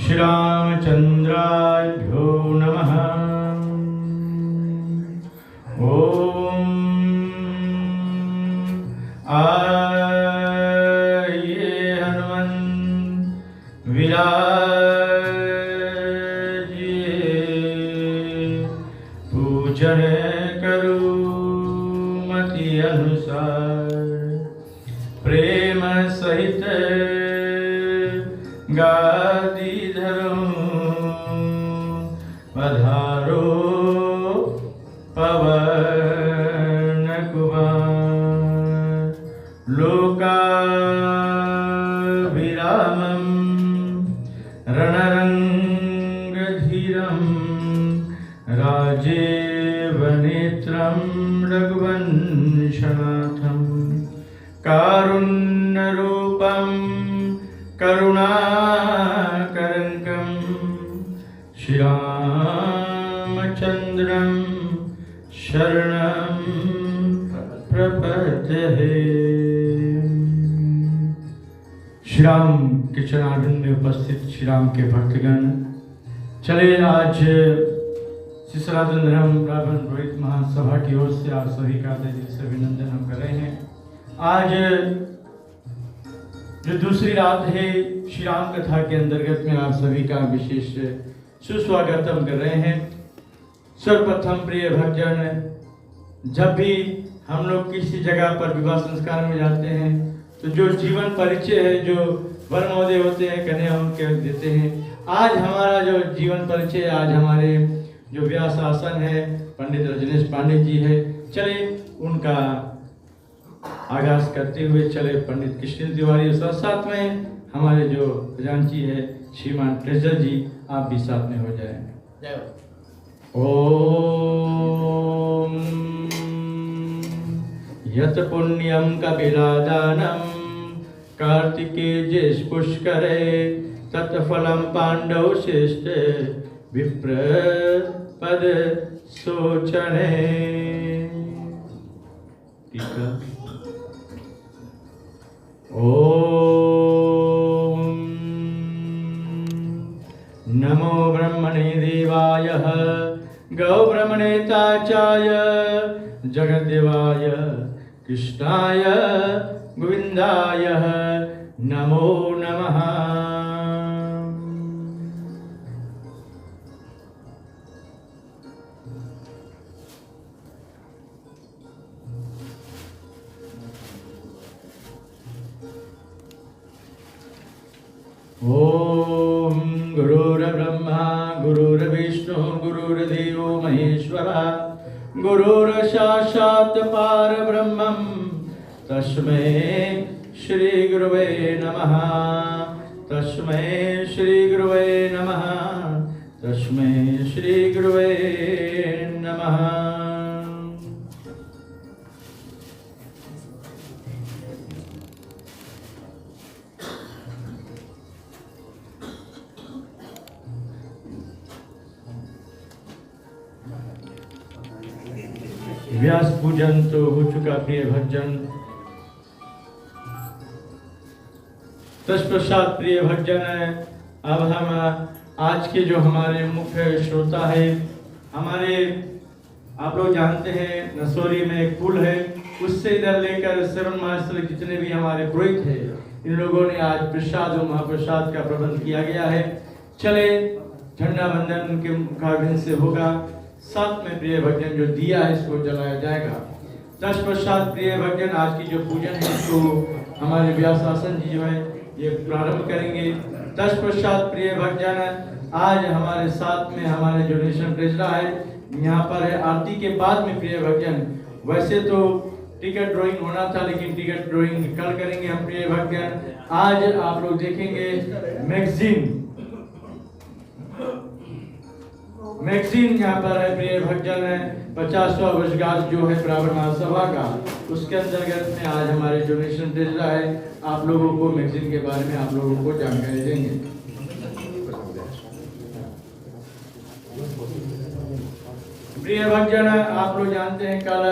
श्री रामचंद्राभ्यो नमः। ओम आये हनुमंत विराजिए, पूजन करो मति अनुसार, प्रेम सहित गादी धरो, पधारो पवन कुमार, लोकाभिरामं रणरंगधीरं, राजेव नेत्रं रघुवंशनाथं, कारुण्यरूपं करुणाकरङ्कं, श्री रामचन्द्रं शरणं प्रपद्ये। श्री राम के चरणारविंद में उपस्थित श्री राम के भक्तगण, चले आज सिसराधन धर्म ब्राह्मण पुरोहित महासभा की ओर से आप सभी का दिल से अभिनंदन हम कर रहे हैं। आज जो दूसरी रात है श्री राम कथा के अंतर्गत में आप सभी का विशेष सुस्वागतम कर रहे हैं। सर्वप्रथम प्रिय भक्तजन, जब भी हम लोग किसी जगह पर विवाह संस्कार में जाते हैं तो जो जीवन परिचय है जो वर महोदय होते हैं कन्या उनके देते हैं। आज हमारा जो जीवन परिचय, आज हमारे जो व्यास आसन है पंडित रजनीश पांडे जी है, चले उनका आगाज करते हुए चले पंडित कृष्ण तिवारी और साथ में हमारे जो खजांची है श्रीमान ट्रेजर जी, आप भी साथ में हो जाए। ओम यत पुण्यम कपिलादानं कार्तिकेय पुष्करे, तत्फलं पांडव श्रेष्ठ विप्र पद शोचने। ओम नमो ब्रह्मणे देवाय गौ ब्रह्मणे ताचाय जगद्देवाय कृष्णाय गोविंदाय नमो नमः। ओम गुरुर्ब्रह्मा गुरुर्विष्णु गुरुर्देवो महेश्वरः, गुरुर्साक्षात् परब्रह्मं तस्मै श्री गुरुवे नमः, तस्मै श्री गुरुवे नमः, तस्मै श्री गुरुवे नमः। व्यास पूजन तो हो चुका प्रिय भक्तजन, तत्पश्चात प्रिय भक्तजन अब हम आज के जो हमारे मुख्य श्रोता है, हमारे आप लोग जानते हैं नसोरी में एक पुल है, उससे इधर लेकर श्रवण मास्टर जितने भी हमारे पुरोहित है, इन लोगों ने आज प्रसाद और महाप्रसाद का प्रबंध किया गया है। चले झंडा बंधन के मुखारबिंद से होगा, साथ में प्रिय भक्तजन जो दिया है इसको जलाया जाएगा। तत्पश्चात प्रिय भक्तजन आज की जो पूजन है इसको हमारे व्यासासन जी जो है ये प्रारंभ करेंगे। तत्पश्चात प्रिय भक्तजन आज हमारे साथ में हमारे जो नेशनल ट्रेजर है यहाँ पर है। आरती के बाद में प्रिय भक्तजन वैसे तो टिकट ड्राइंग होना था, लेकिन टिकट ड्राइंग कल करेंगे हम प्रिय भक्तजन। आज आप लोग देखेंगे मैगजीन यहाँ पर है प्रिय भक्तजन, 50वां वर्षगांठ जो है ब्राह्मण महासभा का, उसके अंतर्गत में आज हमारे डोनेशन ट्रेजर है आप लोगों को मैगजीन के बारे में आप लोगों को जानकारी देंगे। प्रिय भक्तजन आप लोग जानते हैं कल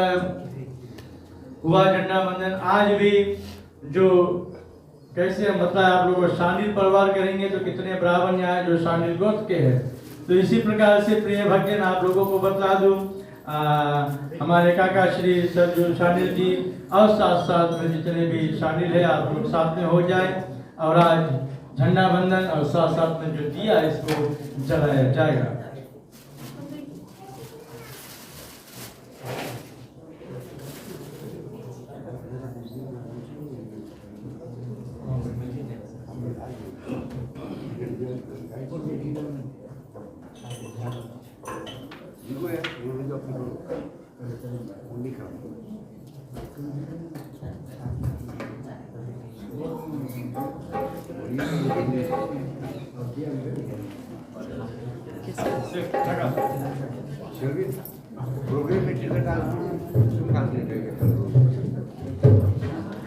हुआ झंडा बंधन, आज भी जो कैसे मतलब आप लोग शांडिल परिवार करेंगे तो कितने ब्राह्मण यहाँ हैं जो शांडिल गोत्र के हैं। तो इसी प्रकार से प्रिय भक्तजन आप लोगों को बतला दूं, हमारे काका श्री सरजू शांडिल जी और साथ साथ में जितने भी शामिल है आप लोग साथ में हो जाए और आज झंडा बंधन और साथ साथ में जो दिया इसको जलाया जाएगा।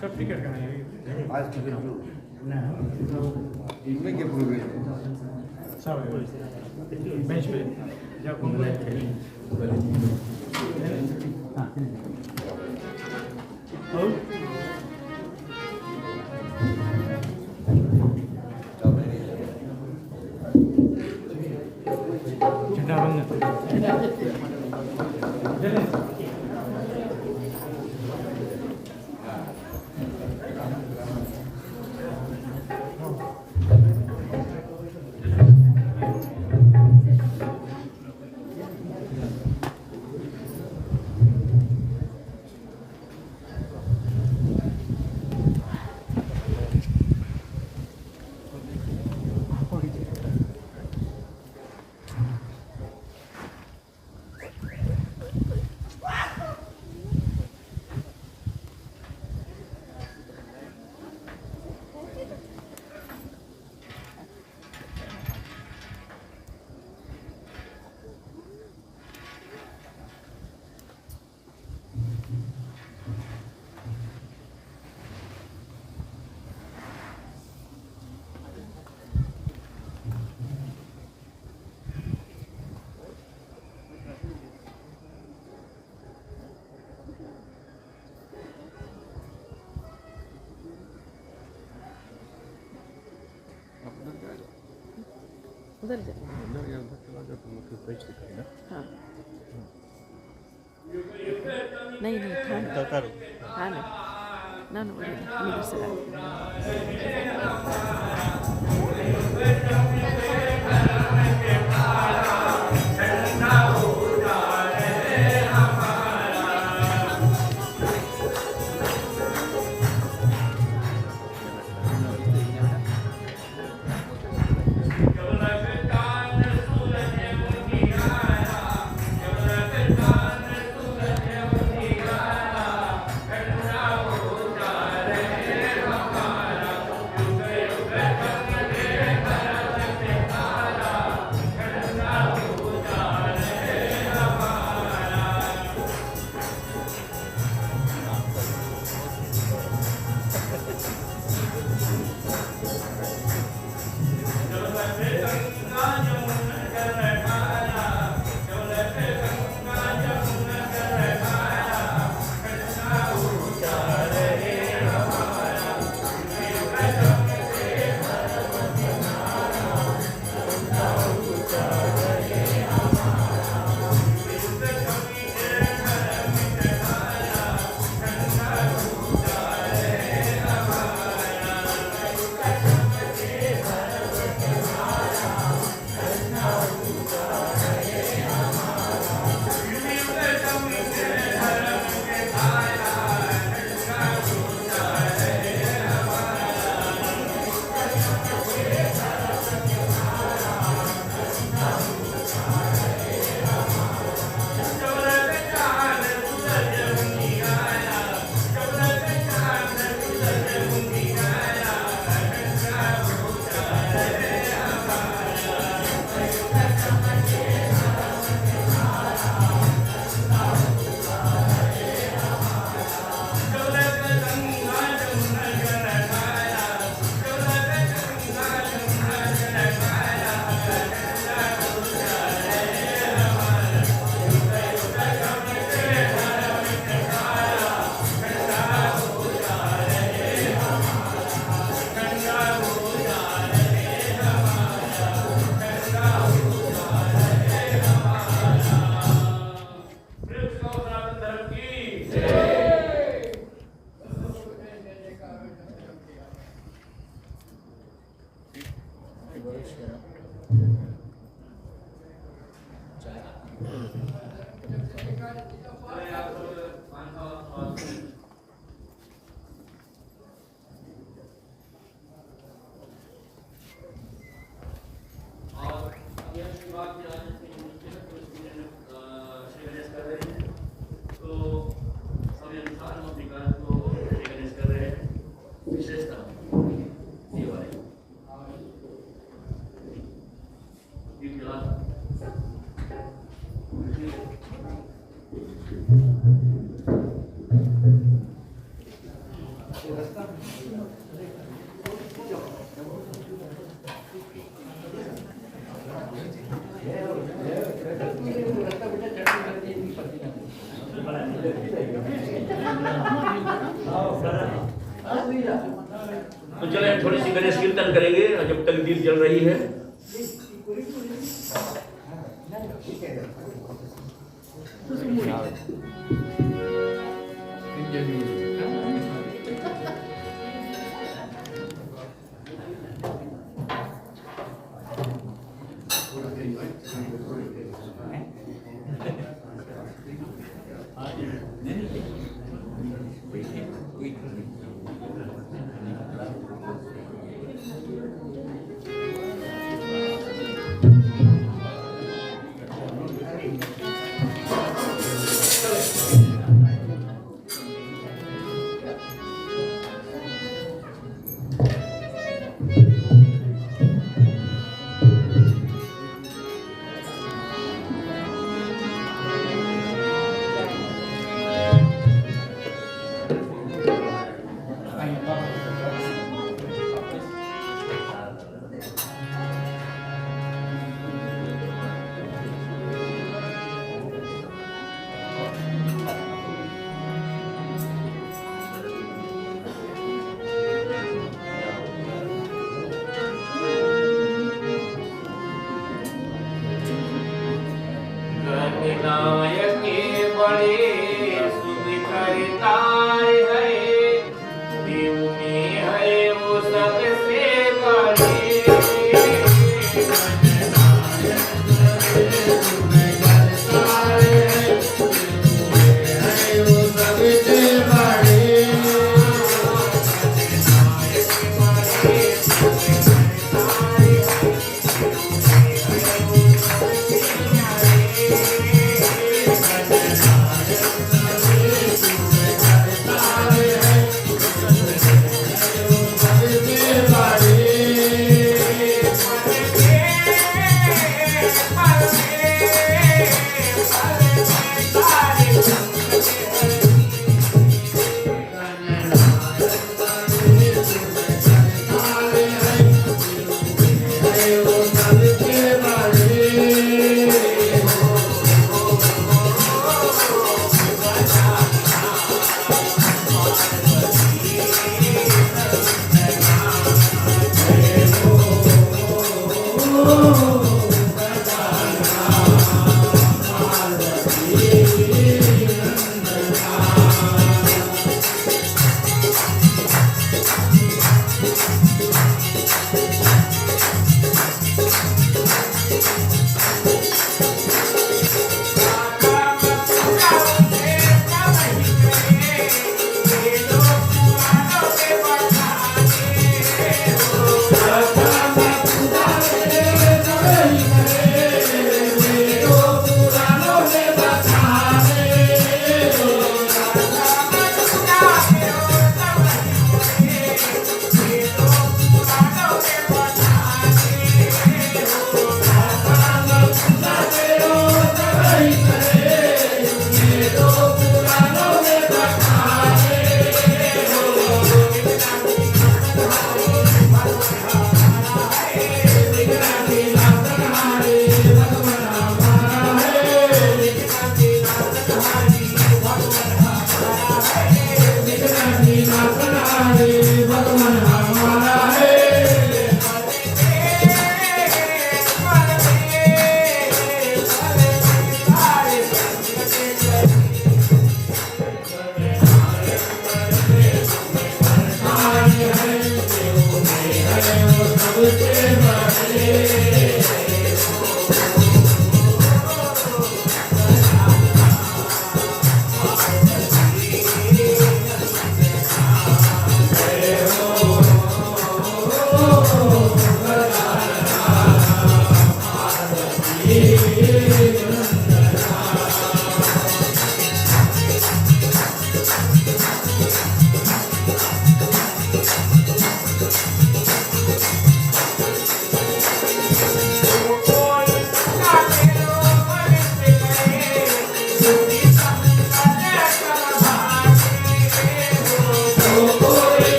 सब टिकट कहाँ है? आज टिकट जो इनमें क्या प्रोग्रेस है? सब बेंच पे जब हम उधर जा। हाँ नहीं नहीं हाँ ना ना ना उधर से तो चले थोड़ी सी गणेश कीर्तन करेंगे जब तक दीप जल रही है।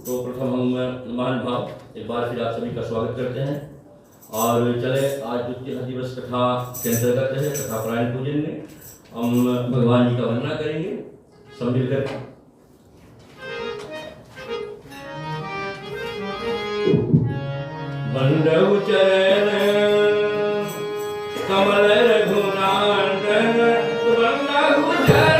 तो प्रथम हम महान भाव एक बार फिर आप सभी का स्वागत करते हैं और चले आज द्वितीय दिवस कथा के अंतर्गत है कथा पारायण पूजन में हम भगवान जी का वंदना करेंगे सब मिलकर। बंदव चरण कमल रघुनाथन बंदव चरण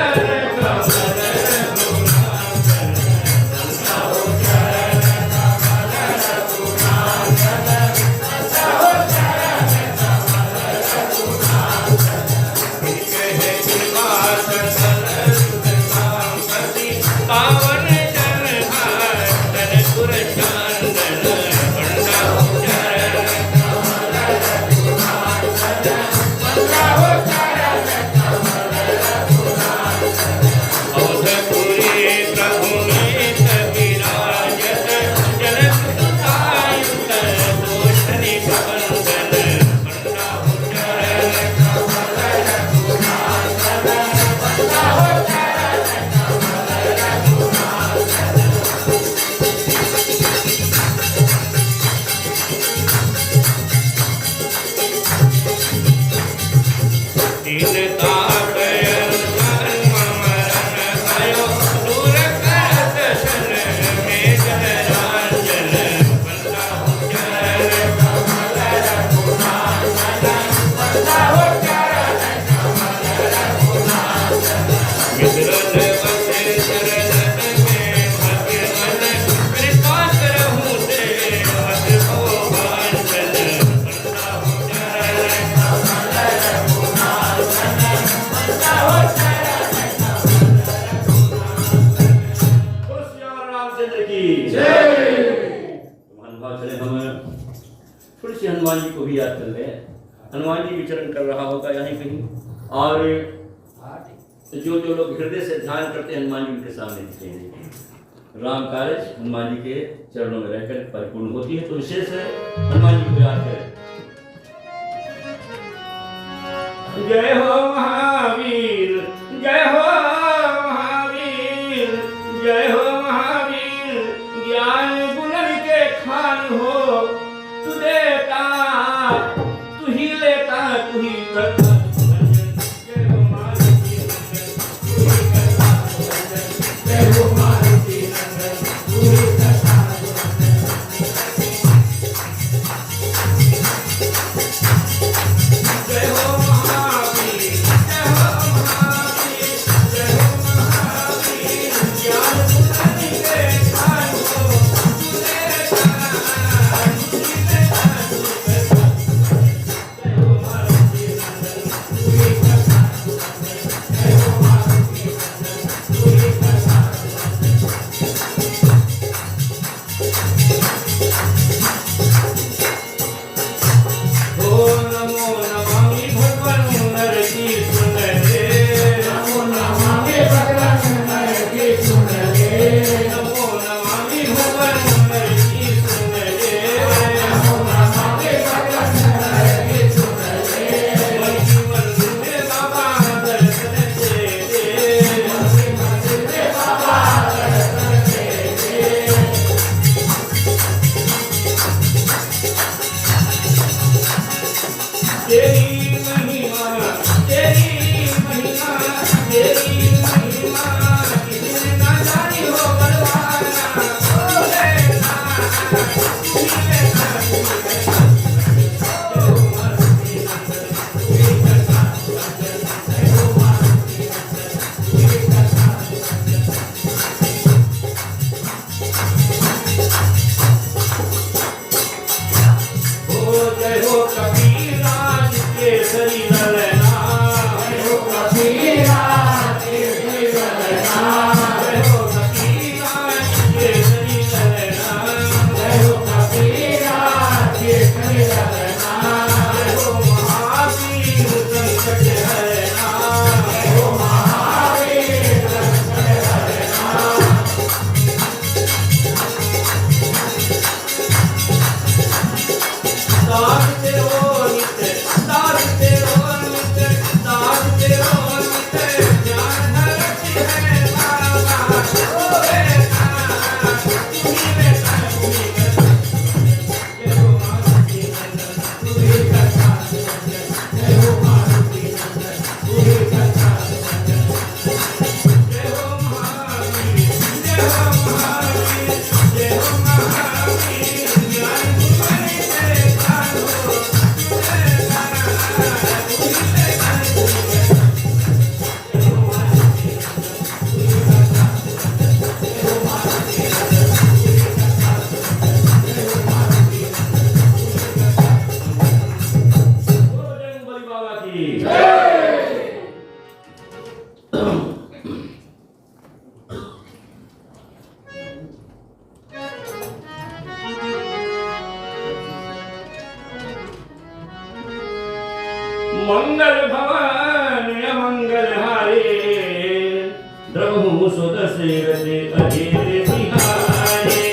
हनुमान जी को भी याद कर ले। हनुमान जी विचरण कर रहा होगा यहीं कहीं और जो जो लोग हृदय से ध्यान करते हैं हनुमान जी उनके सामने दिखेंगे। राम कार्य हनुमान जी के चरणों में रहकर परिपूर्ण होती है, तो विशेष है हनुमान जी को याद करें। जय हो महावीर, जय हो महावीर, जय हो महावीर, ज्ञान गुणन के खान हो, तू देता तू ही लेता तू ही करता। जय हो महावीर। मंगल भवन अमंगल हारे द्रवहु सुदशरथ अधीर बिहारे।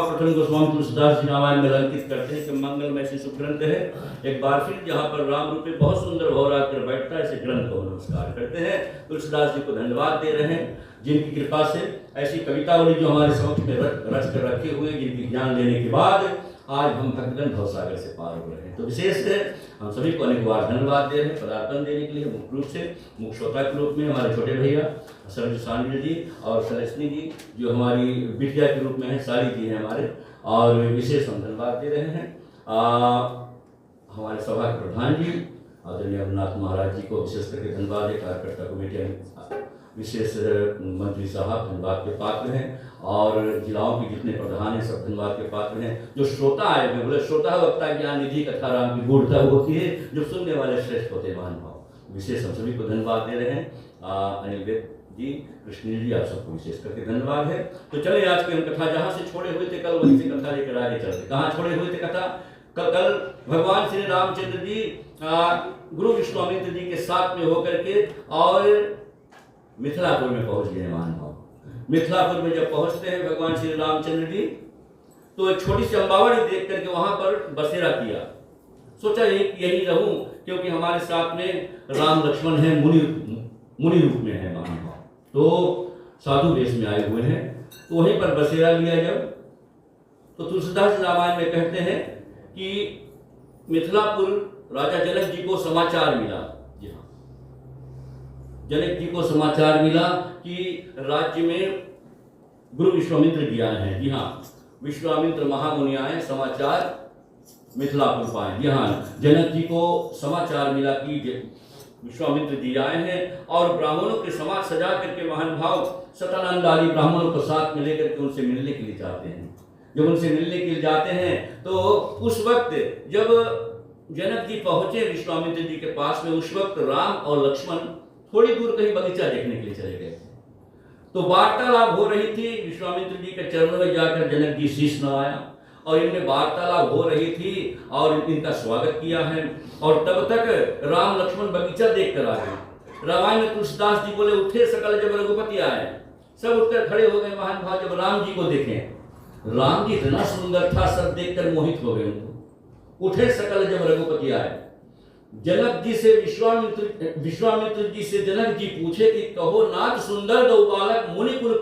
प्रथम गोस्वामी तुलसीदास जी रामायण में अंकित करते हैं कि मंगलमय से शुभ ग्रंथ है। एक बार फिर जहाँ पर राम रूपी बहुत सुंदर भौरा कर बैठता है, इसे ग्रंथ को नमस्कार करते हैं। तुलसीदास जी को धन्यवाद दे रहे हैं जिनकी कृपा से ऐसी कवितावली जो हमारे समक्ष में रच कर रखे हुए, जिनकी ज्ञान लेने के बाद आज हम भक्तगण भवसागर से पार हो रहे हैं। तो विशेष है हम सभी को अनेक बार धन्यवाद दे रहे हैं पदार्पण देने के लिए। मुख्य रूप से मुख्य श्रोता के रूप में हमारे छोटे भैया सरजू सानवी जी और सरस्नी जी जो हमारी विद्या के रूप में है, सारी जी हैं हमारे, और विशेष हम धन्यवाद दे रहे हैं हमारे सभा के प्रधान जी आदरणीय अमरनाथ महाराज जी को विशेष करके धन्यवाद है। कार्यकर्ता कमेटी विशेष मंत्री साहब धन्यवाद के पात्र हैं, और जिलाओं के जितने प्रधान हैं सब धन्यवाद के पात्र हैं। जो श्रोता आए हुए बोले श्रोता वक्ता ज्ञान निधि कथा राम की गूढ़ता होती है, जो सुनने वाले श्रेष्ठ होते हैं महान भाव। विशेष हम सभी को धन्यवाद दे रहे हैं। अनिल वेद जी, कृष्ण जी, आप सबको विशेष करके धन्यवाद है। तो चले आज की हम कथा जहाँ से छोड़े हुए थे कल वहीं से कथा लेकर आगे चलते। कहाँ छोड़े हुए थे कथा? कल भगवान श्री रामचंद्र जी गुरु विश्वामित्र जी के साथ में होकर के और मिथिलापुर में पहुंच गए महान भाव। मिथिलापुर में जब पहुंचते हैं भगवान श्री रामचंद्र जी तो एक छोटी सी अम्बावड़ी देख करके वहां पर बसेरा किया। सोचा यही रहूं क्योंकि हमारे साथ में राम लक्ष्मण है, मुनि रूप में है महान भाव, तो साधु वेश में आए हुए हैं। तो वहीं पर बसेरा लिया जब, तो तुलसीदास रामायण में कहते हैं कि मिथिलापुर राजा जनक जी को समाचार मिला। जी हाँ, जनक जी को समाचार मिला कि राज्य में गुरु विश्वामित्र जी आए हैं। जी हाँ, विश्वामित्र महामुनि आए, समाचार मिथिलापुर पाए। जी हाँ, जनक जी को समाचार मिला कि विश्वामित्र जी आए हैं और ब्राह्मणों के समाज सजा करके महान भाव सतानंद आदि ब्राह्मणों को साथ में लेकर के उनसे मिलने के लिए जाते हैं। जब उनसे मिलने के लिए जाते हैं तो उस वक्त जब जनक जी पहुंचे विश्वामित्र जी के पास में, उस वक्त राम और लक्ष्मण थोड़ी दूर कहीं बगीचा देखने के लिए चले गए थे। तो वार्तालाप हो रही थी, विश्वामित्र जी के चरणों में जाकर जनक जी शीश नवाया और इनमें वार्तालाप हो रही थी और इनका स्वागत किया है। और तब तक राम लक्ष्मण बगीचा देख कर आ गए। रामायण में तुलसीदास जी बोले उठे सकल जब रघुपति आए, सब उठकर खड़े हो गए महान भाव। जब राम जी को देखें, राम जी इतना सुंदर था, सब देखकर मोहित हो गए उनको। उठे सकल जब रघुपति आए। जनक जी से विश्वामित्र जी से जनक जी पूछे कि कहो नाथ सुंदर दो बालक मुनि कुल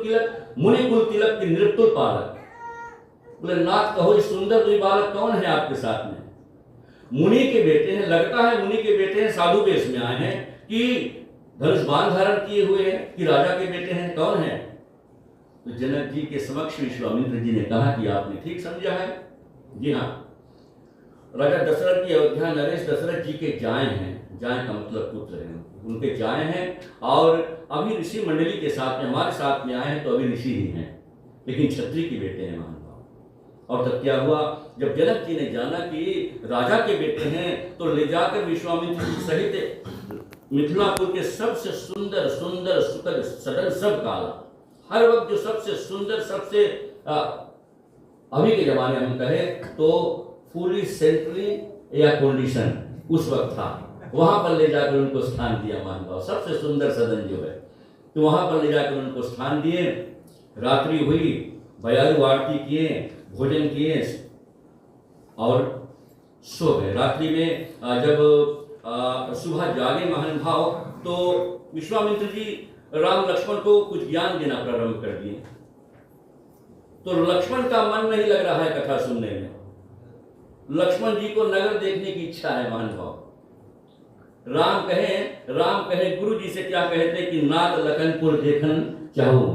तिलक की नृत्युल पालक। बोले नाथ कहो इस सुंदर दो बालक कौन है आपके साथ में? मुनि के बेटे हैं, लगता है मुनि के बेटे हैं, साधु वेश में आए हैं कि धनुष बाण धारण किए हुए हैं कि राजा के बेटे हैं, कौन है? तो जनक जी के समक्ष विश्वामित्र जी ने कहा कि आपने ठीक समझा है। जी हाँ, राजा दशरथ की अयोध्या नरेश दशरथ जी के जाए हैं। जाए का मतलब पुत्र हैं, उनके जाए हैं और अभी ऋषि मंडली के साथ में हमारे साथ में आए हैं, तो अभी ऋषि ही हैं लेकिन क्षत्रिय के बेटे हैं महान भाव। और तब क्या हुआ, जब जनक जी ने जाना कि राजा के बेटे हैं तो ले जाकर विश्वामित्र जी सहित मिथिलापुर के सबसे सुंदर सुकल सदन सब काला, हर वक्त जो सबसे सुंदर सबसे अभी के जमाने हम कहें तो फुली सेंट्री एयर कंडीशन उस वक्त था, वहां पर ले जाकर उनको स्थान दिया महानुभाव। सबसे सुंदर सदन जो है, तो वहां पर ले जाकर उनको स्थान दिए। रात्रि हुई, बयारू आरती किए, भोजन किए और सो गए। रात्रि में जब सुबह जागे महानुभाव तो विश्वामित्र जी राम लक्ष्मण को कुछ ज्ञान देना प्रारंभ कर दिए। तो लक्ष्मण का मन नहीं लग रहा है कथा सुनने में। लक्ष्मण जी को नगर देखने की इच्छा है महानुभाव। राम कहे गुरु जी से क्या कहते कि नाथ लखनपुर देखन चाहूं,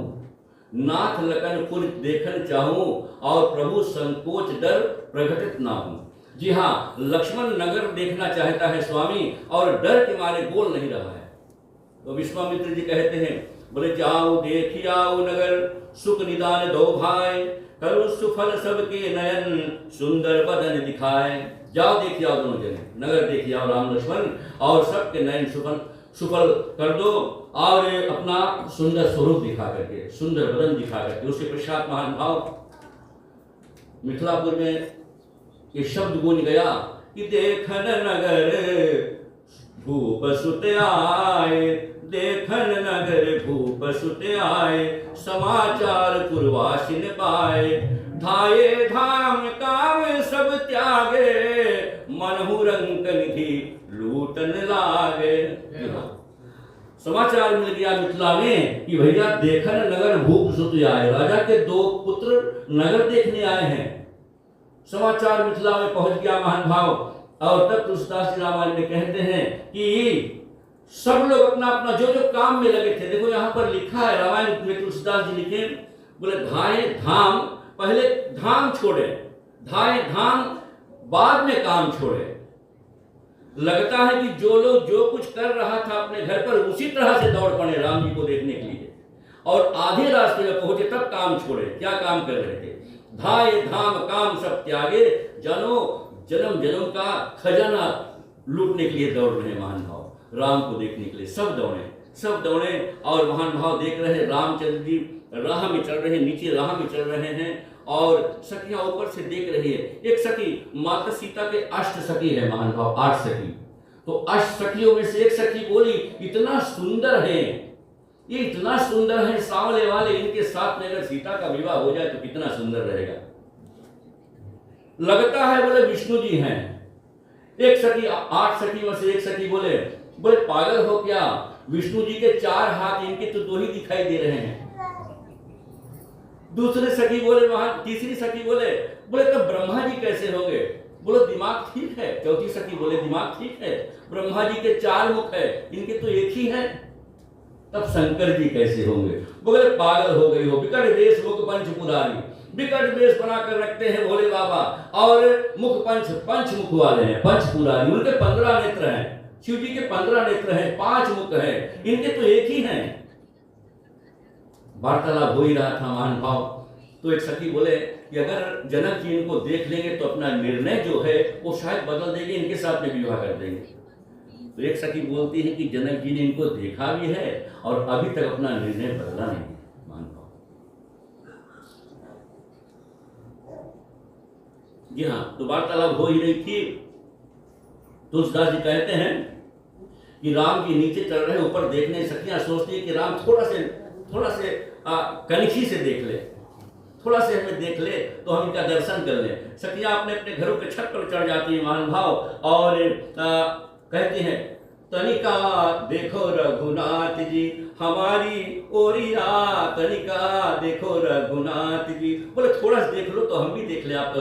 नाथ लखनपुर देखन चाहूं और प्रभु संकोच डर प्रकटित ना हूं। जी हाँ, लक्ष्मण नगर देखना चाहता है स्वामी और डर के मारे बोल नहीं रहा है। तो विश्वामित्र जी कहते हैं, बोले जाओ देखी आओ नगर, सुख निदान दो भाई, करो सुफल सबके नयन, सुंदर बदन दिखाए। जाओ देखिए आओ दोनों जने, नगर देखिए आओ राम लक्ष्मण, और सबके नयन सुफल कर दो और अपना सुंदर स्वरूप दिखा करके, सुंदर बदन दिखा करके। उसके पश्चात महानुभाव मिथिलापुर में ये शब्द गूंज गया कि देखन नगर भूप सुत आए, देखन नगर भूप सुत आए, समाचार पुरवासिन पाए, धाये धाम काम सब त्यागे, मनहु रंक निधि लूटन लागे। समाचार मिल गया मिथिला में कि भैया देखन नगर भूप सुत आए, राजा के दो पुत्र नगर देखने आए हैं। समाचार मिथिला में पहुंच गया महानुभाव। और तब तुलसीदास जी रामायण में कहते हैं कि सब लोग अपना अपना जो जो काम में लगे थे। देखो यहाँ पर लिखा है रामायण में, तुलसीदास जी लिखे, बोले धाये धाम, पहले धाम छोड़े, धाये धाम बाद में काम छोड़े। लगता है कि जो लोग जो कुछ कर रहा था अपने घर पर उसी तरह से दौड़ पड़े राम जी को देखने के लिए, और आधे रास्ते में पहुंचे तब काम छोड़े। क्या काम कर रहे थे? धाये धाम काम सब त्यागे, जनो जन्म जन्म का खजाना लूटने के लिए दौड़ रहे महानुभाव। राम को देखने के लिए सब दौड़े और महानुभाव देख रहे हैं रामचंद्र जी राह में चल रहे हैं, नीचे राह में चल रहे हैं और सखियां ऊपर से देख रही है। एक सखी माता सीता के अष्ट सखी है महानुभाव, 8 सखी। तो अष्ट सखियों में से एक सखी बोली, इतना सुंदर है ये, इतना सुंदर है सांवले वाले, इनके साथ में अगर सीता का विवाह हो जाए तो कितना सुंदर रहेगा। लगता है बोले विष्णु जी हैं। एक सखी, 8 सखी में से एक सखी बोले पागल हो क्या, विष्णु जी के 4 हाथ, इनके तो 2 ही दिखाई दे रहे हैं। दूसरे सखी बोले, वहां तीसरी सखी बोले तो ब्रह्मा जी कैसे होंगे? बोलो दिमाग ठीक है। चौथी सखी बोले दिमाग ठीक है, ब्रह्मा जी के 4 मुख है, इनके तो एक ही है, तब शंकर जी कैसे होंगे? बोले पागल हो गई हो, विकट वेश मुख पंच पुरारी, विकट वेश बनाकर रखते हैं भोले बाबा और मुख पंच मुख वाले हैं, पंच पुरारी। उनके 15 नेत्र हैं, शिव जी के 15 नेत्र हैं, 5 मुख हैं, इनके तो एक ही हैं। वार्तालाप हो ही रहा था महानुभाव। तो एक सखी बोले कि अगर जनक जी इनको देख लेंगे तो अपना निर्णय जो है वो शायद बदल देंगे, इनके साथ में विवाह कर देंगे। तो एक सखी बोलती है कि जनक जी ने इनको देखा भी है और अभी तक अपना निर्णय बदला नहीं महानुभाव। जी हाँ, तो वार्तालाप हो ही रही थी। तुलसीदास जी कहते हैं कि राम जी नीचे चल रहे, ऊपर देखने, सखियां सोचती है कि राम थोड़ा से कनखी से देख ले, थोड़ा से हमें देख ले तो हम इनका दर्शन कर ले। सखियां अपने अपने घरों के छत पर चढ़ जाती है महानुभाव और कहती हैं, तनिका देखो रघुनाथ जी हमारी ओरिया, तनिका देखो रघुनाथ जी। बोले थोड़ा सा देख लो तो हम भी देख ले आपका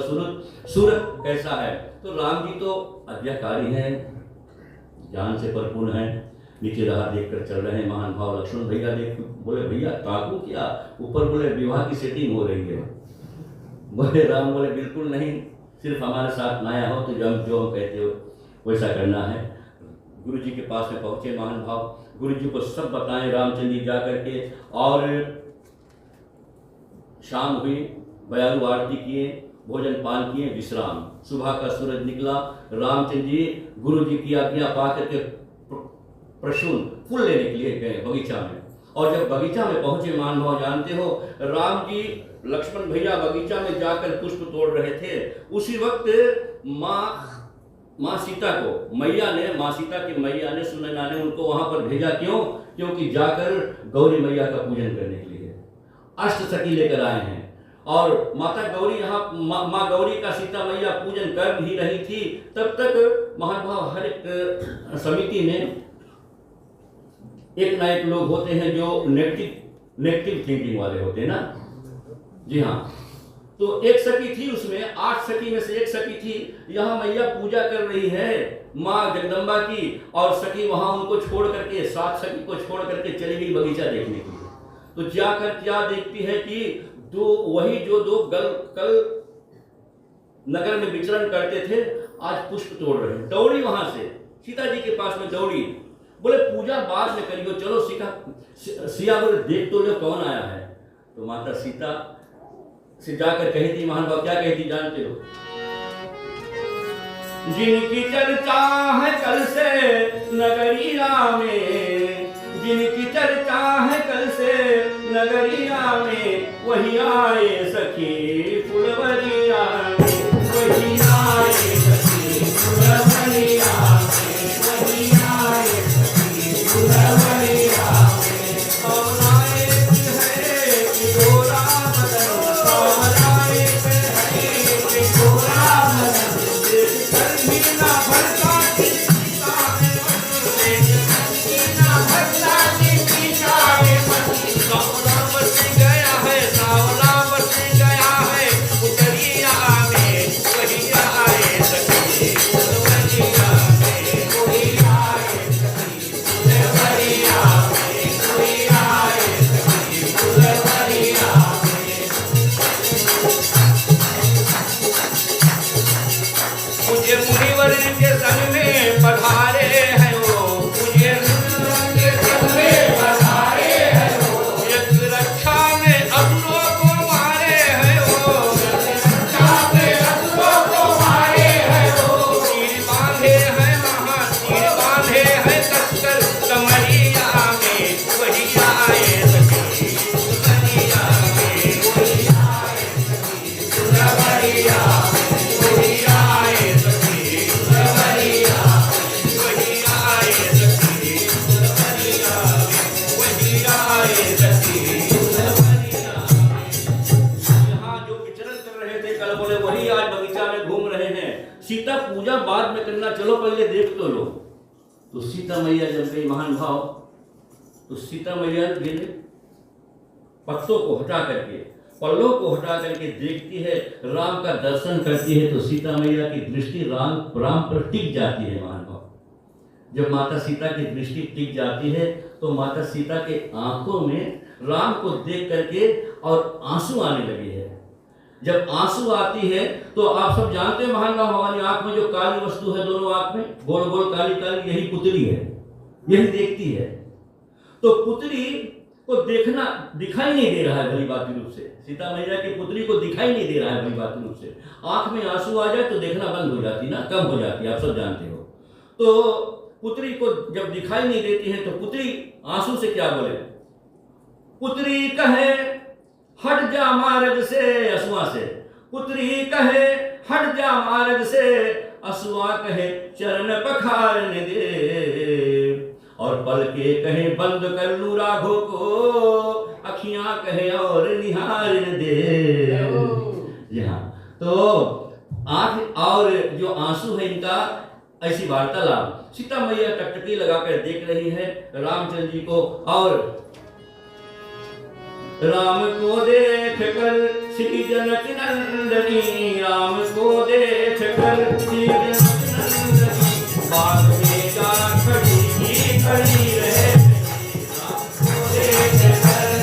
सूरत कैसा है। तो राम जी तो आज्ञाकारी हैं, ज्ञान से परिपूर्ण हैं, नीचे राह देखकर चल रहे हैं महानुभाव। लक्ष्मण भैया देख, बोले भैया ताकू क्या? ऊपर बोले विवाह की सेटिंग हो रही है। बोले राम बोले बिल्कुल नहीं, सिर्फ हमारे साथ नया हो तो जो हम कहते हो वैसा करना है। गुरु जी के पास में पहुंचे महानुभाव, गुरु जी को सब बताएं रामचंद्र जी जा करके। और शाम हुई, बयारू आरती किए, भोजन पान किए, विश्राम। सुबह का सूरज निकला, रामचंद्र जी गुरु जी की आज्ञा पा करके प्रसून फूल लेने के लिए गए बगीचा में। और जब बगीचा में पहुंचे महानुभाव, जानते हो राम जी लक्ष्मण भैया बगीचा में जाकर पुष्प तोड़ रहे थे, उसी वक्त माँ सीता को माँ सीता की मैया ने सुनैना ने उनको वहां पर भेजा। क्यों? क्योंकि जाकर गौरी मैया का पूजन करने के लिए अष्ट सखी लेकर आए हैं। और माता गौरी यहाँ माँ गौरी का सीता मैया पूजन कर भी रही थी, तब तक महानुभाव हर एक समिति में एक ना एक लोग होते हैं जो नेगेटिव थिंकिंग वाले होते हैं ना। जी हाँ, तो एक सखी थी, उसमें 8 सखी में से एक सखी थी, यहाँ मैया पूजा कर रही है माँ जगदम्बा की, और सखी वहां उनको छोड़ करके 7 सखी को छोड़ करके चली गई बगीचा देखने के लिए। तो जाकर क्या देखती है कि वही जो दो कल नगर में विचरण करते थे आज पुष्प तोड़ रहे हैं। दौड़ी वहां से सीता जी के पास में दौड़ी, बोले पूजा बाद में करियो, चलो सिया बोले देख तो लो कौन आया है। तो माता सीता से जाकर कहती, महानुभाव क्या कहती जानते हो? जिनकी चर्चा है कल से नगरिया में, जिनकी चर्चा है कल से नगरिया में, वही आए सखी फुलवरिया में, वही आए सखी फुलवरिया में, वही आए सखी फुलवरिया में। और आए है कि गोरा बदन, और आए है कि गोरा बदन, देख कर भी ना भरता की सीता है मन, देख कर भी ना भरता की सीता है मन। सावला बरस गया है, सावला बरस गया है उतरिया में, वही आए सखी फुलवरिया में, वही आए सखी फुलवरिया में, वही आए सखी फुलवरिया में। मुझे मुनिवर के संग में पधारे हैं वो, मुझे मुनिवर के संग में पधारे हैं वो, एक रक्षा में अपनों को मारे हैं वो, एक रक्षा में अपनों को मारे हैं वो। तीर बांधे हैं महान, तीर बांधे हैं तस्कर कमरिया में, वही आए सखी फुलवरिया में, वही आए सखी फुलवरिया में, वही आए सखी फुलवरिया में, वही आए सखी फुलवरिया में, वही आए सखी फुलवरिया में। यहाँ जो विचरण कर रहे थे कल, बोले वही आज बगीचा में घूम रहे हैं। सीता पूजा बाद में करना, चलो पहले देख तो लो। तो सीता मैया जब गई महानुभाव, तो सीता मैया गिर पत्तों को हटा करके, पल्लों को हटा करके देखती है, राम का दर्शन करती है, तो सीता मैया की दृष्टि राम पर टिक जाती है महानुभाव। जब माता सीता की दृष्टि टिक जाती है तो माता सीता के आंखों में राम को देख करके और आंसू आने लगे हैं। जब आंसू आती है तो आप सब जानते हैं महानुभाव, हमारी आंख में जो काली वस्तु है, दोनों आंख में गोल गोल काली काली, यही पुतली है, यही देखती है। तो पुतली को देखना दिखाई नहीं दे रहा है भली बात रूप से, सीता मैया की पुतली को दिखाई नहीं दे रहा है भली बात रूप से। आंख में आंसू आ जाए तो देखना बंद हो जाती ना, कम हो जाती है, आप सब जानते हो। तो पुत्री को जब दिखाई नहीं देती है तो पुत्री आंसू से क्या बोले? पुत्री कहे हट जा मार्ग से असुआ से, पुत्री कहे हट जा मार्ग से, असुआ कहे चरण पखारने दे, और पल के कहे बंद कर लूं राघो को, अखियां कहे और निहारने दे। यहाँ तो आंख और जो आंसू है इनका ऐसी वार्तालाप। सीता मैया टकटकी लगाकर देख रही है रामचंद्र जी को, और राम को देख कर श्री जनक नंदनी, राम को देख कर श्री जनक नंदनी, बाग में जा खड़ी रहे, राम को देख कर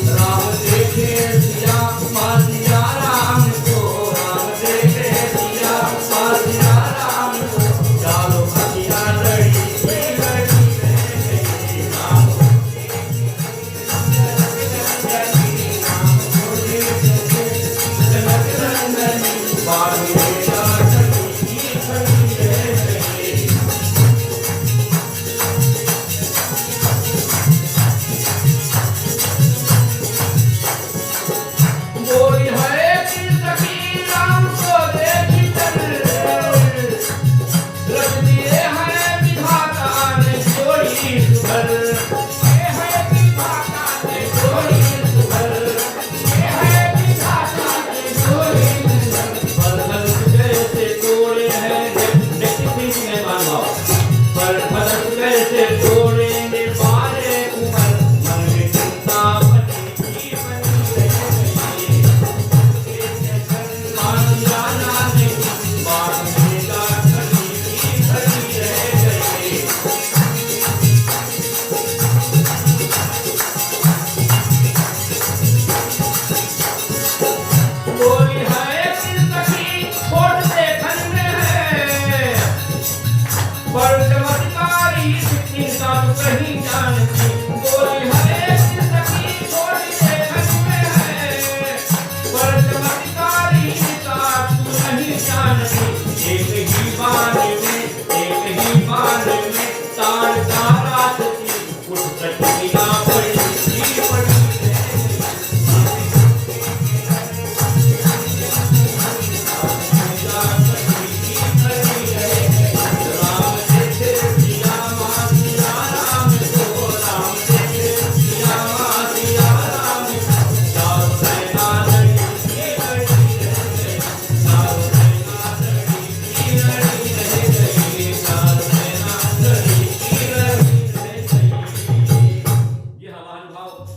राम देखे सिया मासिया राम को, राम देखे सिया मासिया राम को, चारों अखियां लड़ी रह गई, राम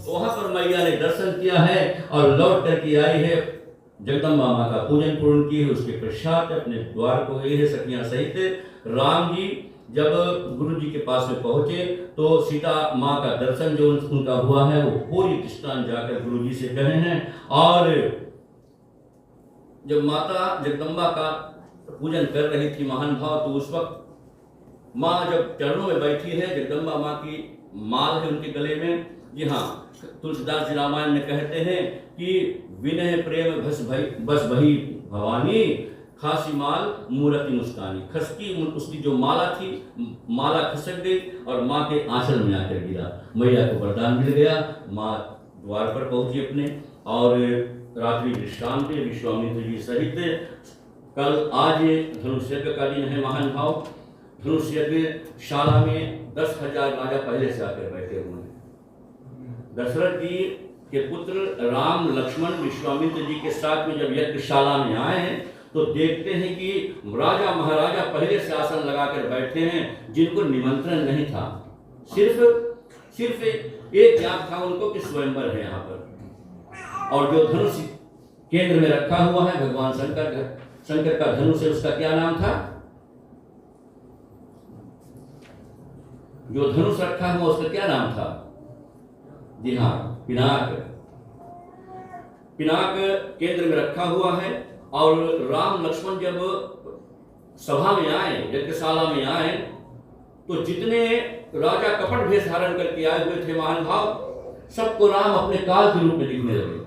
वहां पर मैया ने दर्शन किया है और लौट करके आई है, जगदम्बा माँ का पूजन पूर्ण की है। उसके पश्चात अपने द्वार को गई है सखियां सहित। राम जी जब गुरु जी के पास में पहुंचे तो सीता माँ का दर्शन जो उनका हुआ है वो पूरी दृष्टांत जाकर गुरु जी से कहे हैं। और जब माता जगदम्बा का पूजन कर रही थी महान भाव, तो उस वक्त माँ जब चरणों में बैठी है, जगदम्बा माँ की माल है उनके गले में। जी हाँ, तुलसीदास जी रामायण में कहते हैं कि विनय प्रेम बस भई भवानी, खासी माल मूर्ति मुस्कानी। खसकी उसकी जो माला थी, माला खसक गई और माँ के आंचल में आकर गिरा। मैया को वरदान मिल गया, माँ द्वार पर पहुंची अपने। और रात्रि दृष्टांत विश्वामित्र जी सहित कल आज धनुष यज्ञ का दिन है महान भाव। धनुष यज्ञ शाला में 10,000 राजा पहले से आकर बैठे हुए हैं। दशरथ जी के पुत्र राम लक्ष्मण विश्वामित्र जी के साथ में जब यज्ञशाला में आए हैं तो देखते हैं कि राजा महाराजा पहले से आसन लगाकर बैठे हैं, जिनको निमंत्रण नहीं था। सिर्फ एक याद था उनको कि स्वयंवर है यहाँ पर। और जो धनुष केंद्र में रखा हुआ है भगवान शंकर का धनुष है, उसका क्या नाम था? जो धनुष रखा हुआ उसका क्या नाम था? जी हाँ, पिनाक। पिनाक केंद्र में रखा हुआ है। और राम लक्ष्मण जब सभा में आए, यज्ञशाला में आए, तो जितने राजा कपट भेष धारण करके आए हुए थे महान भाव, सबको राम अपने काल के रूप में दिखने लगे।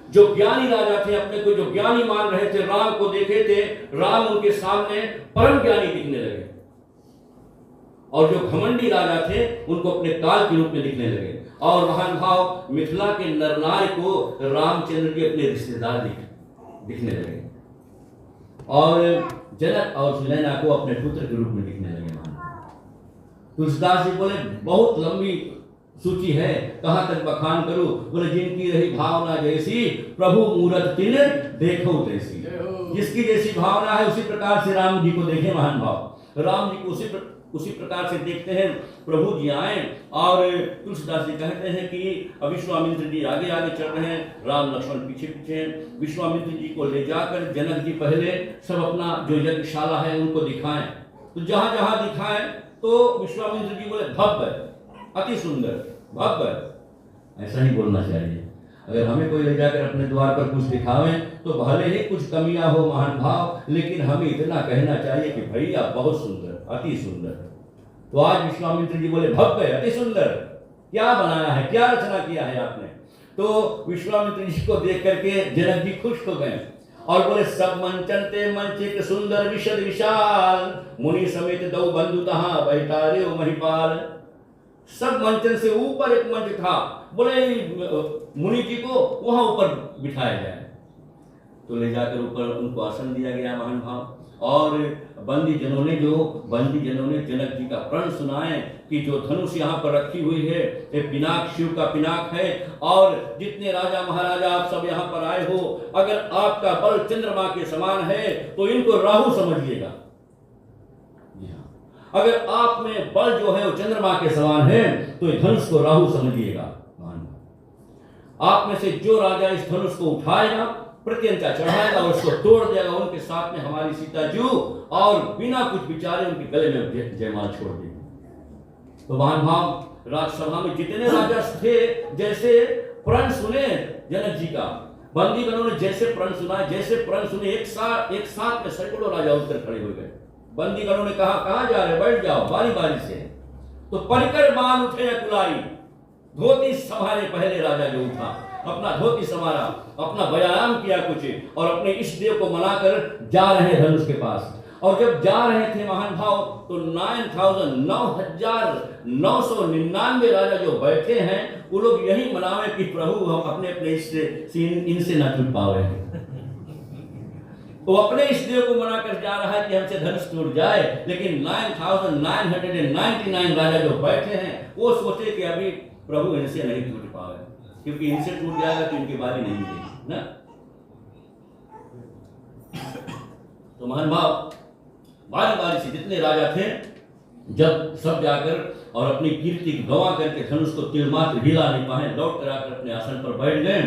जो ज्ञानी राजा थे, अपने को जो ज्ञानी मान रहे थे, राम को देखे थे, राम उनके सामने परम ज्ञानी दिखने लगे। और जो घमंडी राजा थे उनको अपने काल के रूप में दिखने लगे। और महान भाव मिथिला के नरनारी को रामचंद्र के अपने रिश्तेदार दिखने लगे। और जनक और सुनैना को अपने पुत्र के रूप में दिखने लगे। तुलसीदास जी बोले बहुत लंबी सूची है, कहां तक बखान करूं। बोले जिनकी रही भावना जैसी, प्रभु मूरत तिन देखो तैसी। जिसकी जैसी भावना है उसी प्रकार से राम जी को देखे महान भाव। राम जी को उसी प्रकार से देखते हैं। प्रभु जी आए और तुलसीदास जी कहते हैं कि विश्वामित्र जी आगे आगे चल रहे हैं, राम लक्ष्मण पीछे पीछे हैं। विश्वामित्र जी को ले जाकर जनक जी पहले सब अपना जो यज्ञशाला है उनको दिखाएं। तो जहां जहां दिखाएं तो विश्वामित्र जी बोले भव्य, अति सुंदर, भव्य। ऐसा ही बोलना चाहिए। अगर हमें कोई ले जाकर अपने द्वार पर कुछ दिखावें तो भले ही कुछ कमियां हो महान भाव, लेकिन हमें इतना कहना चाहिए कि भैया बहुत सुंदर, अति सुंदर। तो आज विश्वामित्र जी बोले भव्य, अति सुंदर, क्या बनाया है, क्या रचना किया है आपने। तो विश्वामित्र जी को देख करके जनक जी खुश हो गए और बोले सब मंचन ते मंचित सुंदर विशद विशाल, मुनि समेत दो बंधु तहां बैठारे महिपाल। सब मंचन से ऊपर एक मंच था, बोले मुनि जी को वहां ऊपर बिठाया जाए। तो ले जाकर ऊपर उनको आसन दिया गया महान भाव। और बंदी जनों ने जनक जी का प्रण सुनाए कि जो धनुष यहाँ पर रखी हुई है ये पिनाक, शिव का पिनाक है। और जितने राजा महाराजा आप सब यहाँ पर आए हो, अगर आपका बल चंद्रमा के समान है तो इनको राहु समझिएगा। अगर आप में बल जो है वो चंद्रमा के समान है तो इस धनुष को राहु समझिएगा। आप में से जो राजा इस धनुष को उठाएगा, प्रत्यंता चढ़ाएगा और उसको तोड़ देगा, उनके साथ में हमारी सीता जी और बिना कुछ विचारे उनके गले में जयमाल छोड़ देगी। तो महान भाव राजसभा में जितने राजा थे, जैसे प्रण सुने जनक जी का, बंदी बनों ने जैसे प्रण सुने, एक साथ में सैकड़ों राजा उठकर खड़े हो गए। बंदी गणों ने कहा कहां जा रहे, बैठ जाओ बारी बारी से। तो परिकर बांध उठे अकुलाई, धोती संभाले पहले राजा जो उठा, अपना धोती संभाला, अपना व्यायाम किया कुछ और अपने इष्ट देव को मनाकर जा रहे धनुष के पास। और जब जा रहे थे महान भाव तो 9,999 राजा जो बैठे हैं वो लोग यही मनावे कि प्रभु हम अपने अपने इष्ट से इनसे ना छूट पावे हैं। वो अपने इष्ट देव को मनाकर जा रहा है कि हमसे धनुष टूट जाए, लेकिन 9,999 राजा जो बैठे हैं वो सोचे कि अभी प्रभु इनसे नहीं टूट पावे, क्योंकि इनसे टूट जाएगा तो इनकी बारी नहीं मिलेगी ना। तो महान भाव बारी बारी से जितने राजा थे जब सब जाकर और अपनी कीर्ति गवा करके धनुष को तिल मात्र हिला नहीं पाए, लौट कर आकर अपने आसन पर बैठ गए।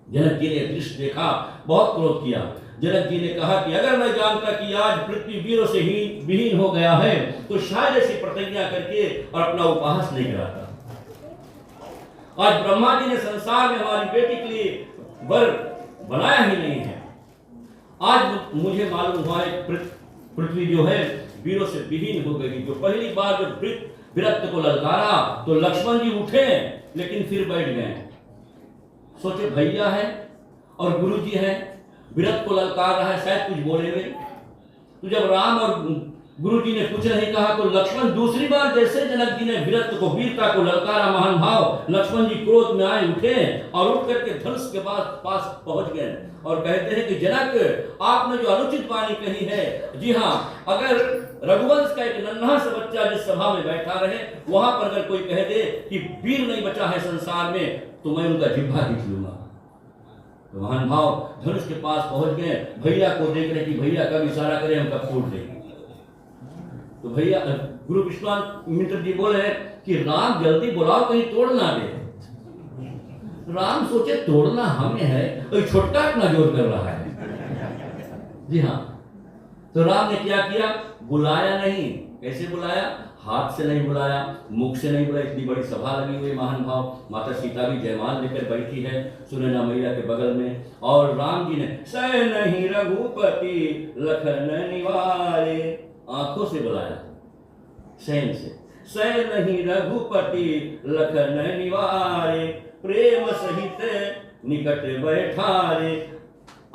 जनक जी ने दृश्य देखा, बहुत क्रोध किया। जनक जी ने कहा कि अगर मैं जानता कि आज पृथ्वी वीरों से ही विहीन हो गया है तो शायद ऐसी प्रतिज्ञा करके और अपना उपहास नहीं कराता। आज ब्रह्मा जी ने संसार में हमारी बेटी के लिए वर बनाया ही नहीं है। आज मुझे मालूम हुआ है पृथ्वी जो है वीरों से विहीन हो गई। जो पहली बार जब विरक्त को ललकारा तो लक्ष्मण जी उठे लेकिन फिर बैठ गए। सोचे भैया है और गुरु जी है, विरक्त को ललकार रहा है, शायद कुछ बोलेंगे। तो जब राम और गुरु जी ने कुछ नहीं कहा तो लक्ष्मण दूसरी बार जैसे जनक जी ने विरक्त को वीरता को ललकारा महान भाव, लक्ष्मण जी क्रोध में आए, उठे और उठ करके धनुष के पास पहुंच गए और कहते हैं कि जनक आपने जो अनुचित वाणी कही है, जी हाँ, अगर रघुवंश का एक नन्हा सा बच्चा जिस सभा में बैठा रहे वहां पर अगर कोई कह दे कि वीर नहीं बचा है संसार में तो मैं उनका जिह्वा खींच लूंगा। तो महान भाव धनुष के पास पहुंच गए, भैया को देख रहे कि भैया कब इशारा करे हम कब तोड़ देंगे। तो भैया गुरु विश्वामित्र जी बोले कि राम जल्दी बुलाओ कहीं तोड़ ना दे। राम सोचे तोड़ना हमें है और छोटका अपना जोर कर रहा है। जी हाँ, तो राम ने क्या किया, बुलाया नहीं। कैसे बुलाया? हाथ से नहीं बुलाया, मुख से नहीं बुलाया। इतनी बड़ी सभा लगी हुई महान भाव, माता सीता भी जयमाल लेकर बैठी है सुनैना मैया के बगल में, और राम जी ने सह नहीं रघुपति लखन निवारे, आंखों से बुलाया, सैन से, सह नहीं रघुपति लखन निवारे, प्रेम सहित निकट बैठारे।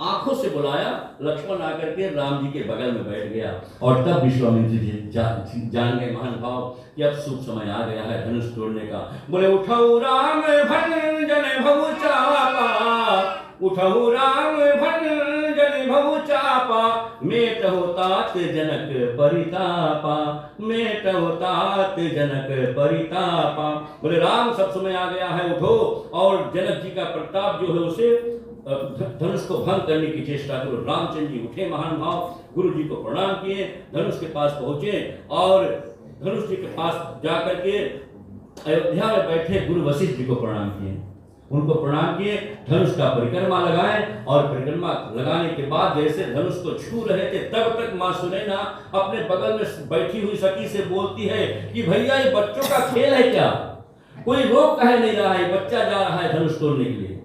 आंखों से बुलाया, लक्ष्मण आकर के राम जी के बगल में बैठ गया। और तब विश्वामित्र जी जान गए महान भाव कि अब शुभ समय आ गया है धनुष तोड़ने का। बोले उठौ राम भंजन भव चापा, उठौ राम भंजन भव चापा, मेटहु तात जनक परितापा, मेटहु तात जनक परितापा। बोले राम सब समय आ गया है, उठो और जनक जी का प्रताप जो है उसे धनुष को भंग करने की चेष्टा करो। रामचंद्र जी उठे महान भाव, गुरु जी को प्रणाम किए, धनुष के पास पहुंचे और धनुष जी के पास जाकर के अयोध्या में बैठे गुरु वशिष्ठ जी को प्रणाम किए। उनको प्रणाम किए, धनुष का परिक्रमा लगाए और परिक्रमा लगाने के बाद जैसे धनुष को छू रहे थे तब तक मां सुनैना अपने बगल में बैठी हुई सखी से बोलती है कि भैया ये बच्चों का खेल है क्या? कोई रोक कहे नहीं रहा है, बच्चा जा रहा है धनुष तोड़ने के लिए।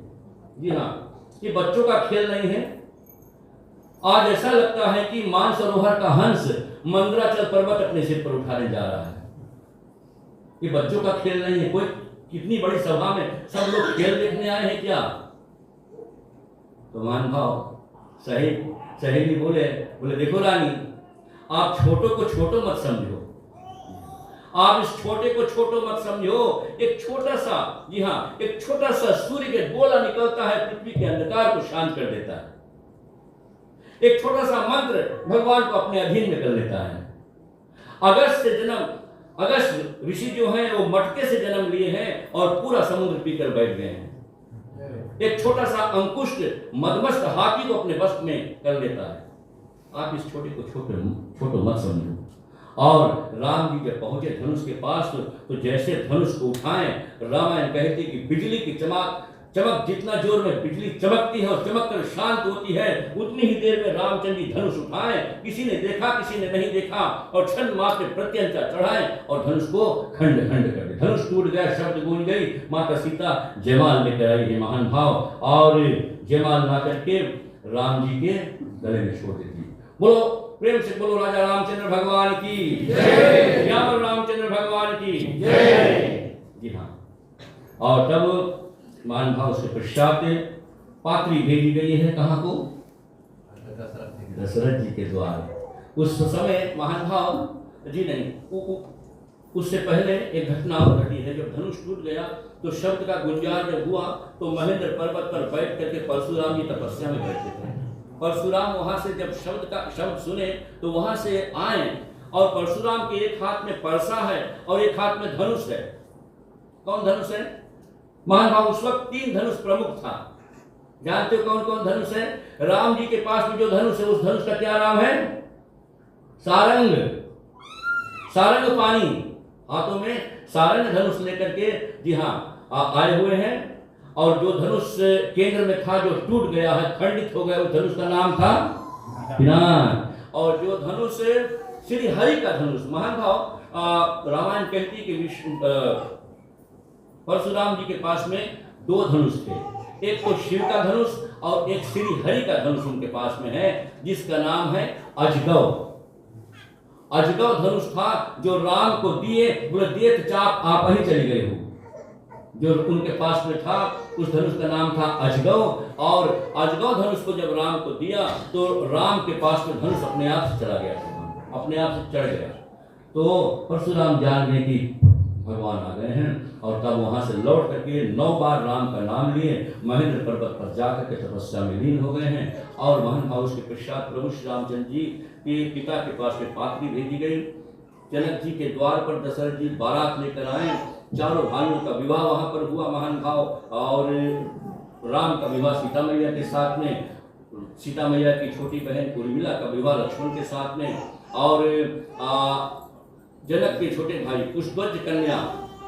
जी हाँ, ये बच्चों का खेल नहीं है। आज ऐसा लगता है कि मानसरोवर का हंस मंदराचल पर्वत अपने सिर पर उठाने जा रहा है। ये बच्चों का खेल नहीं है। कोई कितनी बड़ी सभा में सब लोग खेल देखने आए हैं क्या? तो मान भाव सहेली बोले देखो रानी, आप छोटों को छोटो मत समझो, आप इस छोटे को छोटो मत समझो। एक छोटा सा, जी हाँ, एक छोटा सा सूर्य के गोला निकलता है, पृथ्वी के अंधकार को शांत कर देता है। एक छोटा सा मंत्र भगवान को अपने अधीन में कर लेता है। अगस्त ऋषि जो हैं वो मटके से जन्म लिए हैं और पूरा समुद्र पीकर बैठ गए हैं। एक छोटा सा अंकुश मदमस्त हाथी को अपने वश में कर लेता है। आप इस छोटे को छोटो मत समझो। और राम जी जब पहुंचे धनुष के पास तो जैसे धनुष को उठाएं, रामायण कहती कि बिजली की चमक जितना जोर में बिजली चमकती है और चमक कर शांत होती है, उतनी ही देर में रामचंद्र जी धनुष उठाए। किसी ने देखा, किसी ने नहीं देखा, और क्षण मात्र प्रत्यंचा चढ़ाए और धनुष को खंड खंड कर दिया। धनुष टूट गया, शब्द गूंज गई, माता सीता जयमाल लेकर आई है महान भाव, और जयमाल ला करके राम जी के गले में छोड़ देती। बोलो प्रेम से बोलो राजा रामचंद्र भगवान की जय, रामचंद्र भगवान की जय। जी हाँ, और तब महान भाव से पश्चात पात्री भेजी गई है कहाँ को? दशरथ जी के द्वार। उस समय महान भाव जी नहीं, उससे पहले एक घटना और घटी है। जब धनुष टूट गया तो शब्द का गुंजार जब हुआ तो महेंद्र पर्वत पर बैठ करके परशुराम जी तपस्या में बैठे थे। परशुराम वहां से जब शब्द सुने तो वहां से आए, और परशुराम के एक हाथ में परसा है और एक हाथ में धनुष है। कौन धनुष है? महान भाव उस वक्त 3 धनुष प्रमुख था। जानते हो कौन कौन धनुष है? राम जी के पास में जो धनुष है उस धनुष का क्या नाम है? सारंग। सारंग पानी, हाथों में सारंग धनुष लेकर के जी हाँ आए हुए हैं। और जो धनुष केंद्र में था, जो टूट गया है, खंडित हो गया, उस धनुष का नाम था पिनाक। और जो धनुष श्री हरि का धनुष, महान भाव रामायण कहती है कि परशुराम जी के पास में 2 धनुष थे, एक तो शिव का धनुष और एक श्री हरि का धनुष उनके पास में है, जिसका नाम है अजगव। अजगव धनुष था जो राम को दिए, बोले दिए तो चाप आप ही चली गए हो। जो उनके पास में था उस धनुष का नाम था अजगव। और अजगव धनुष को जब राम को दिया तो राम के पास में धनुष अपने आप से चला गया, अपने आप से चढ़ गया। तो परशुराम जान गए कि भगवान आ गए हैं, और तब वहां से लौट करके 9 बार राम का नाम लिए, महेंद्र पर्वत पर जाकर के तपस्या में लीन हो गए हैं। और वहां उसके पश्चात प्रभु श्री रामचंद्र जी के पिता के पास में पात्री भेजी गई। जनक जी के द्वार पर दशरथ जी बारात लेकर आए, चारों भाइयों का विवाह वहां पर हुआ महान भाव। और राम का विवाह सीता मैया के साथ में, सीता मैया की छोटी बहन उर्मिला का विवाह लक्ष्मण के साथ में, और जनक के छोटे भाई पुष्पध्वज कन्या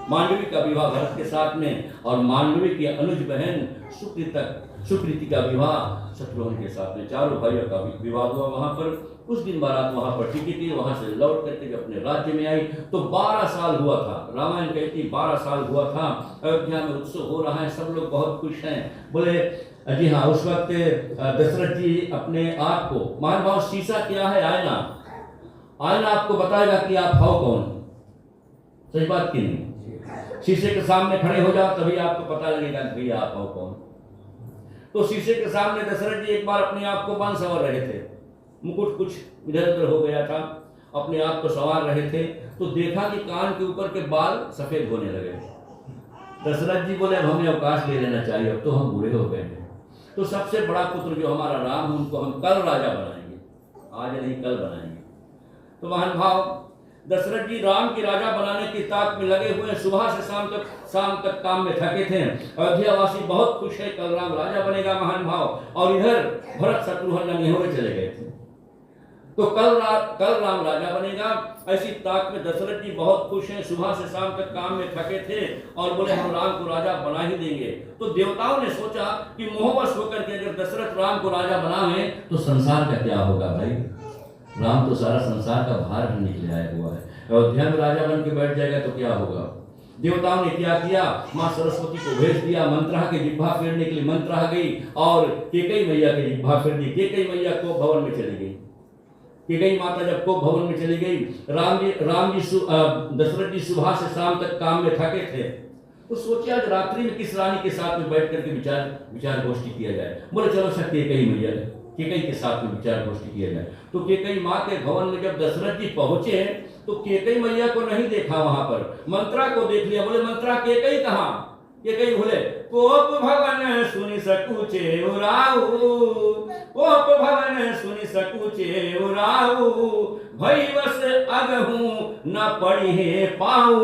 मांडवी का विवाह भरत के साथ में, और मांडवी की अनुज बहन सुकृति का विवाह शत्रुघ्न के साथ में। चारों भाइयों का विवाह हुआ वहां पर। कुछ दिन बारात वहां पर टिकी थी, वहां से लौट करके जब अपने राज्य में आई तो 12 साल हुआ था। रामायण कहती 12 साल हुआ था। अयोध्या में उत्सव हो रहा है, सब लोग बहुत खुश हैं। बोले जी हाँ, उस वक्त दशरथ जी अपने आप को, महान भाव शीशा क्या है? आईना। आईना आपको बताएगा कि आप हो कौन। सही बात की नहीं? शीशे के सामने खड़े हो जाओ तभी आपको पता लगेगा कि भैया आप हो कौन। तो शीशे के सामने दशरथ जी एक बार अपने आप को बन संवर रहे थे, मुकुट कुछ इधर उधर हो गया था, अपने आप को संवार रहे थे। तो देखा कि कान के ऊपर के बाल सफेद होने लगे। दशरथ जी बोले अब हमें अवकाश ले लेना चाहिए, अब तो हम बूढ़े हो गए हैं। तो सबसे बड़ा पुत्र जो हमारा राम है उनको हम कल राजा बनाएंगे, आज नहीं कल बनाएंगे। तो महान भाव दशरथ जी राम की राजा बनाने की ताक में लगे हुए, सुबह से शाम तक काम में थके थे। अयोध्यावासी बहुत खुश है, कल राम राजा बनेगा महान भाव। और इधर भरत शत्रुघ्न नंगे हुए चले गए थे। तो कल राम राजा बनेगा, ऐसी ताक में दशरथ जी बहुत खुश हैं, सुबह से शाम तक काम में थके थे और बोले हम राम को राजा बना ही देंगे। तो देवताओं ने सोचा कि मोहवश होकर के अगर दशरथ राम को राजा बनावे तो संसार का क्या होगा भाई। राम तो सारा संसार का भार हरने के लिए आया हुआ है, अयोध्या में राजा बन के बैठ जाएगा तो क्या होगा। देवताओं ने क्या किया, माँ सरस्वती को भेज दिया, मंत्रा के जिह्वा फेरने के लिए मंत्रा गई और केकई मैया के जिह्वा फेर दी। केकई मैया को भवन में चली गई। केकई माता जब को भवन में चली गई, दशरथ जी सुबह से शाम तक काम में थके थे। तो सोचे आज रात्रि में किस रानी के साथ में बैठ करके विचार गोष्ठी किया जाए। बोले चलो सर केकई मैया केकई के साथ में विचार गोष्ठी किया जाए। तो केकई माँ के भवन में जब दशरथ जी पहुंचे तो केकई मैया को नहीं देखा, वहां पर मंत्रा को देख लिया। बोले मंत्रा केकई कहाँ? केकई बोले कोप भवन सुनि सकुचे उराऊ, कोप भवन सुनि सकुचे उराऊ, भईवस अगहू न पड़ी है पाऊ।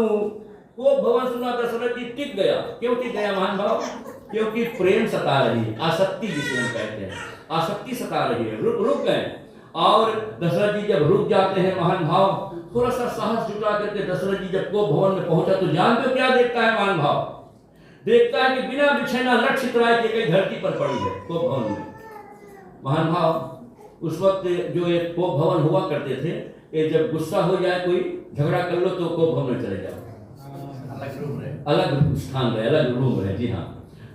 कोप भवन सुना दशरथ जी टिक गया। क्यों टिक गया महान भाव? क्योंकि प्रेम सता रही है, आसक्ति जिसे हम कहते हैं, आसक्ति सता रही है। रुक गए। और दशरथ जी जब रुक जाते हैं महान भाव, थोड़ा सा साहस जुटा करके दशरथ जी जब को भवन में पहुंचा तो जानते हो क्या देखता है महान भाव? देखता है कि बिना बिछैना लक्षित राय के कई धरती पर पड़ी है को भवन में। महान भाव उस वक्त जो एक को भवन हुआ करते थे, ये जब गुस्सा हो जाए कोई झगड़ा कर लो तो को भवन में चले जाओ, अलग स्थान रहे, अलग रूम रहे। जी हाँ,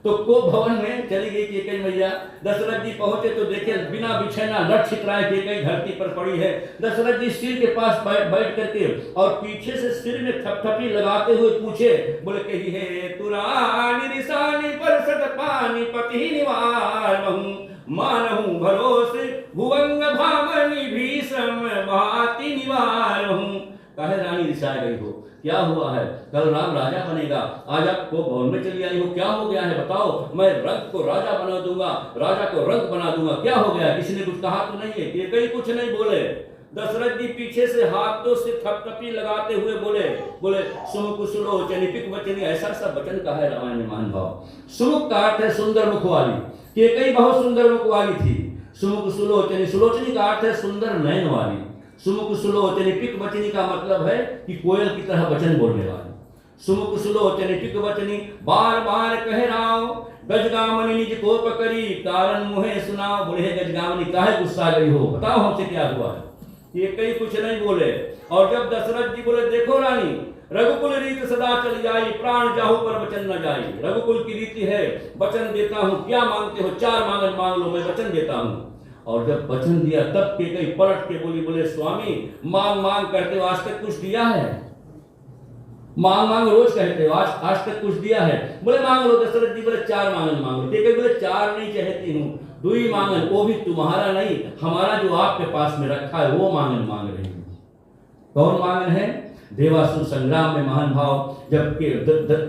तो को भवन में चली गई केकई मैया। दशरथ जी पहुंचे तो देखे बिना बिछैना लक्षित राय केकई धरती पर पड़ी है। दशरथ जी सिर के पास बैठ करके और पीछे से सिर में थपथपी लगाते हुए पूछे, बोले कही है तुरानी निशानी परसत पानी पति निवार बहु, मानहु भरोसे भुवंग भामनी भीषम भाति निवार हूँ। कहे रानी रिसाई गई हो, क्या हुआ है? कल राम राजा बनेगा, आज आप को भवन में चली आई हो, क्या हो गया है बताओ? मैं रंग को राजा बना दूंगा, राजा को रंग बना दूंगा, क्या हो गया? किसी ने कुछ कहा तो नहीं है? केकई कुछ नहीं बोले। दशरथ जी पीछे से हाथों से थपथपी लगाते हुए बोले सुमुख सुलोचनी पिक वचनी, ऐसा सा वचन कहा है रामायण में महान भाव। सुमुख का अर्थ है सुंदर मुख वाली, केकई बहुत सुंदर मुख वाली थी। सुमुख सुलोचनी, सुलोचनी का अर्थ है सुंदर नयन वाली। सुमुख सुलोचनी, पिक वचनी का मतलब है कि कोयल की तरह वचन बोलने वाली। सुमुख सुलोचनी पिक वचनी, बार बार कह राव, गजगामनी निज को पकड़ी, कारण मुहे सुनाओ। बोले गजगामनी काहे गुस्सा गई हो, बताओ हमसे क्या हुआ है। ये कई कुछ नहीं बोले। और जब दशरथ जी बोले देखो रानी, रघुकुल रीत सदा चल जाई, प्राण जाहु पर वचन न जाई। रघुकुल की रीति है, वचन देता हूँ, क्या मांगते हो, 4 मांगन मांग लो, मैं वचन देता हूँ। और जब वचन दिया तब के कई पलट के बोली, बोले स्वामी मांग मांग करते हो, आज तक कुछ दिया है? मांग मांग रोज कहते हो, आज तक कुछ दिया है? बोले मांग लो। दशरथ जी बोले 4 मांगन मांग लो। के बोले 4 नहीं चाहती हूँ, 2 मांगन, वो भी तुम्हारा नहीं, हमारा जो आपके पास में रखा है वो मांगन मांग रही हूँ। कौन मांगन है? देवासुर संग्राम में महान भाव जब के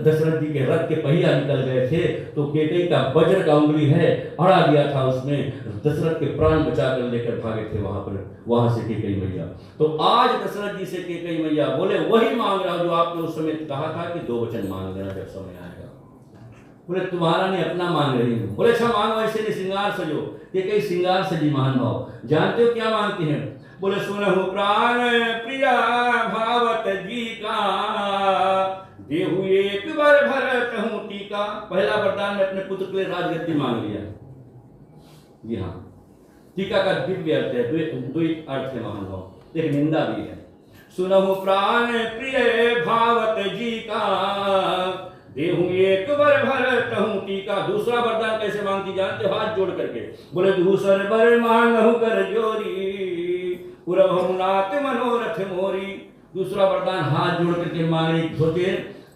दशरथ जी के रथ के पहिया निकल गए थे तो केकई का वज्र का उंगली है अड़ा दिया था, उसमें दशरथ के प्राण बचा कर लेकर भागे थे वहां से केकई मैया। तो आज दशरथ जी से केकई मैया बोले वही मांग रहा जो आपने उस समय कहा था कि 2 वचन मांग लेना जब समय आएगा। बोले तुम्हारा नहीं अपना मांग रही हूँ। बोले अच्छा मांगो, ऐसे नहीं श्रृंगार सजो। केकई श्रृंगार सजी महान भाव। जानते हो क्या मांगती हैं? बोले सुनहु प्राण प्रिया भावत जी का, देहु एक बार भरत हूँ टीका। पहला वरदान में अपने पुत्र के लिए राजगद्दी मांग लिया। जी हाँ, टीका का दिव्य अर्थ है, 2 अर्थ है महान भाव, एक निंदा भी है। सुनहु प्राण प्रिय भावत जी का, देहु एक बार भरत हूँ टीका। दूसरा वरदान कैसे मांगती जानते हो? हाथ जोड़ करके बोले दूसर बर मांगहु कर जोरी, पुरभुनाथ मनोरथ मोरी। दूसरा वरदान हाथ जोड़ करके मांगे होते।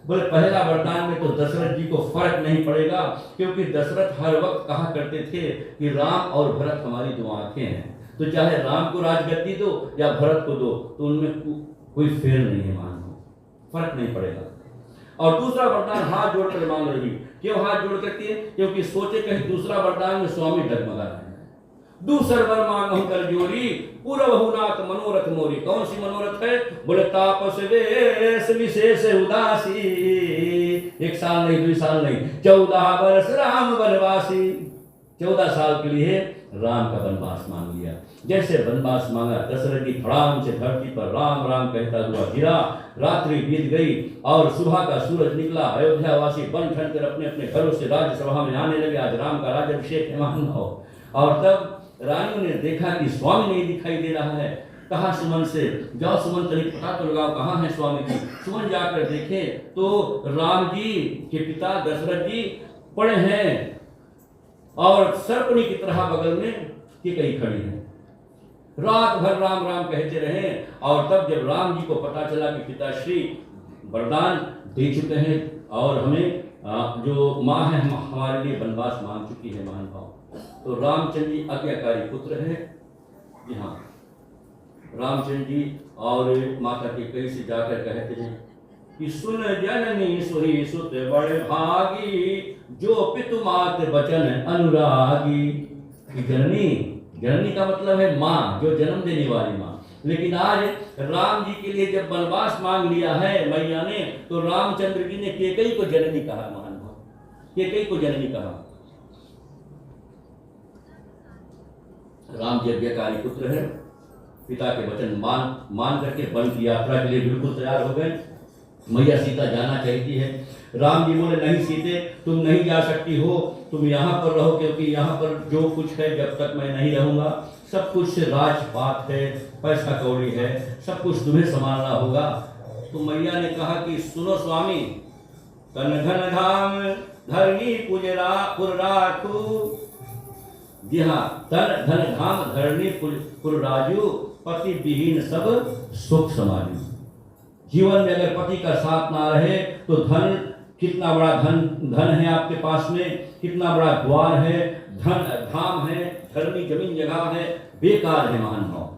बोले पहला वरदान में तो दशरथ जी को फर्क नहीं पड़ेगा, क्योंकि दशरथ हर वक्त कहा करते थे कि राम और भरत हमारी 2 आंखें हैं, तो चाहे राम को राजगद्दी दो या भरत को दो, तो उनमें कोई फेर नहीं है, मानो फर्क नहीं पड़ेगा। और दूसरा वरदान हाथ जोड़ कर मांग रही। क्यों हाथ जोड़ करती है? क्योंकि सोचे कहीं दूसरा वरदान में स्वामी डगमगा रहे हैं। दूसर वर मांगहु कर जोरी, पुरभुनाथ मनोरथ मोरी। कौन सी मनोरथ है? बोले तापस वेश विशेष उदासी, 1 साल नहीं 2 साल नहीं 14 वर्ष राम वनवासी। 14 साल के लिए राम का वनवास मांग लिया। जैसे वनवास मांगा दशरथ जी फड़ाम से धरती पर राम राम कहता हुआ गिरा। रात्रि बीत गई और सुबह का सूरज निकला। अयोध्यावासी बन ठन कर अपने अपने घरों से राज्यसभा में आने लगे। आज राम का राज्याभिषेक है महान भाव। और तब रानियों ने देखा कि स्वामी नहीं दिखाई दे रहा है। कहा सुमन से, जाओ सुमन तनिक पता तो लगाओ कहाँ है स्वामी जी। सुमन जाकर देखे तो राम जी के पिता दशरथ जी पड़े हैं और सर्पणी की तरह बगल में केकई खड़ी है। रात भर राम राम कहते रहे। और तब जब राम जी को पता चला कि पिताश्री वरदान दे चुके हैं और हमें जो माँ है हमारे लिए वनवास मांग चुकी है महान भाव, तो रामचंद्र जी आज्ञाकारी पुत्र है। जी हाँ, रामचंद्र जी और माता केकई से जाकर कहते हैं कि सुन जननी सोही सुत बड़ भागी, जो पितु मात बचन अनुरागी। जननी का मतलब है माँ, जो जन्म देने वाली माँ। लेकिन आज राम जी के लिए जब वनवास मांग लिया है मैया ने, तो रामचंद्र जी ने केकई को जननी कहा महान भाव, केकई को जननी कहा। राम यज्ञकारी पुत्र है, पिता के वचन मान करके वन की यात्रा के लिए बिल्कुल तैयार हो गए। मैया सीता जाना चाहती है। राम जी बोले नहीं सीते, तुम नहीं जा सकती हो, तुम यहाँ पर रहो, क्योंकि यहाँ पर जो कुछ है जब तक मैं नहीं रहूँगा सब कुछ राजपाट है, पैसा कौड़ी है, सब कुछ तुम्हें संभालना होगा। तो मैया ने कहा कि सुनो स्वामी, तन धन धाम धरनी पुर राखू। जी हाँ, तन धन धाम धरनी पुर राजू, पति विहीन सब सुख समाजू। जीवन में अगर पति का साथ ना रहे तो धन, कितना बड़ा धन है आपके पास में, कितना बड़ा द्वार है, धन धाम है, धर्मी जमीन जगह है, बेकार है महान भाव।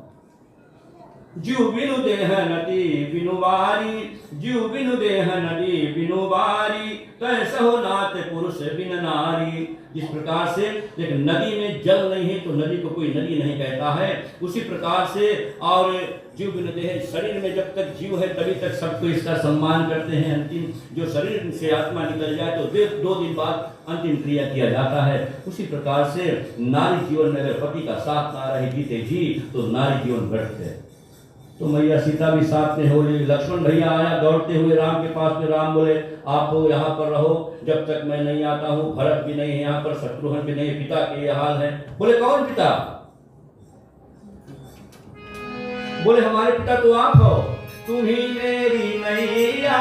जीव बिनु देह नदी बिनु बारी, जीव बिनु देह नदी बिनु बारी, तय सहो नाथ पुरुष बिन नारी। जिस प्रकार से एक नदी में जल नहीं है तो नदी को कोई नदी नहीं कहता है, उसी प्रकार से और जीव बिनु देह, शरीर में जब तक जीव है तभी तक सबको इसका सम्मान करते हैं। अंतिम जो शरीर से आत्मा निकल जाए तो 2 दिन बाद अंतिम क्रिया किया जाता है। उसी प्रकार से नारी जीवन में अगर पति का साथ ना रहे जीते जी तो नारी जीवन व्यर्थ है। तो मैया सीता भी साथ में होली। लक्ष्मण भैया आया दौड़ते हुए राम के पास में। राम बोले आप यहाँ पर रहो जब तक मैं नहीं आता हूँ। भरत भी नहीं है यहाँ पर, शत्रुघ्न भी नहीं, पिता के ये हाल है। बोले कौन पिता? बोले हमारे पिता तो आप हो। तुम्ही मेरी मैया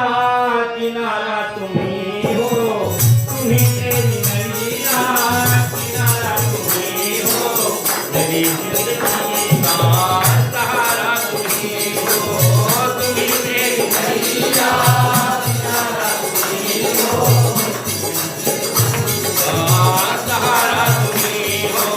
किनारा तुम्ही हो, तुम्ही मेरी मैया किनारा तुम्ही हो, मेरी जिंदगी का सहारा तुम्ही हो, तुम्ही मेरी मैया किनारा तुम्ही हो, सहारा तुम्ही हो।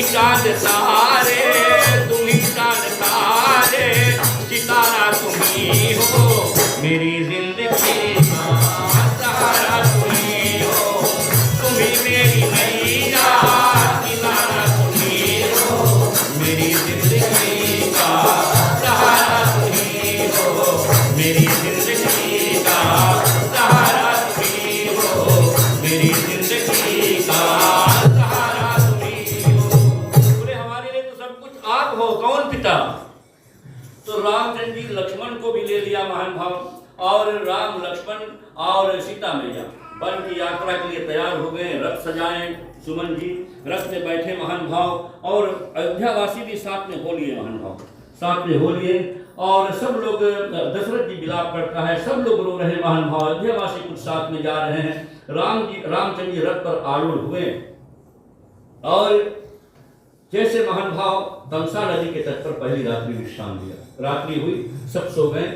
चांद तारे तुम्ही चांद तारे, सितारा तुम्ही हो, मेरी जिंदगी का सहारा तुम्ही हो, तुम्ही मेरी मैया किनारा तुम्ही हो, मेरी जिंदगी का सहारा तुम्ही हो, मेरी जिंदगी का सहारा तुम्ही हो, मेरी जिंदगी का सहारा तुम्ही हो। बोले हमारे लिए तो सब कुछ आप हो, कौन पिता? तो रामचंद्र जी लक्ष्मण को भी ले लिया महान भाव, और राम लक्ष्मण और सीता मैया वन की यात्रा के लिए तैयार हो गए। रथ सजाए सुमन जी, रथ में बैठे महान भाव, और अयोध्यावासी भी साथ में हो लिए महान भाव, साथ में हो लिए। और सब लोग, दशरथ जी विलाप करता है, सब लोग रो रहे महान भाव, अयोध्यावासी कुछ साथ में जा रहे हैं। रामचंद्र जी रथ पर आरूढ़ हुए, और जैसे महान भाव तमसा नदी के तट पर पहली रात्रि विश्राम दिया। रात्रि हुई, सब सो गए।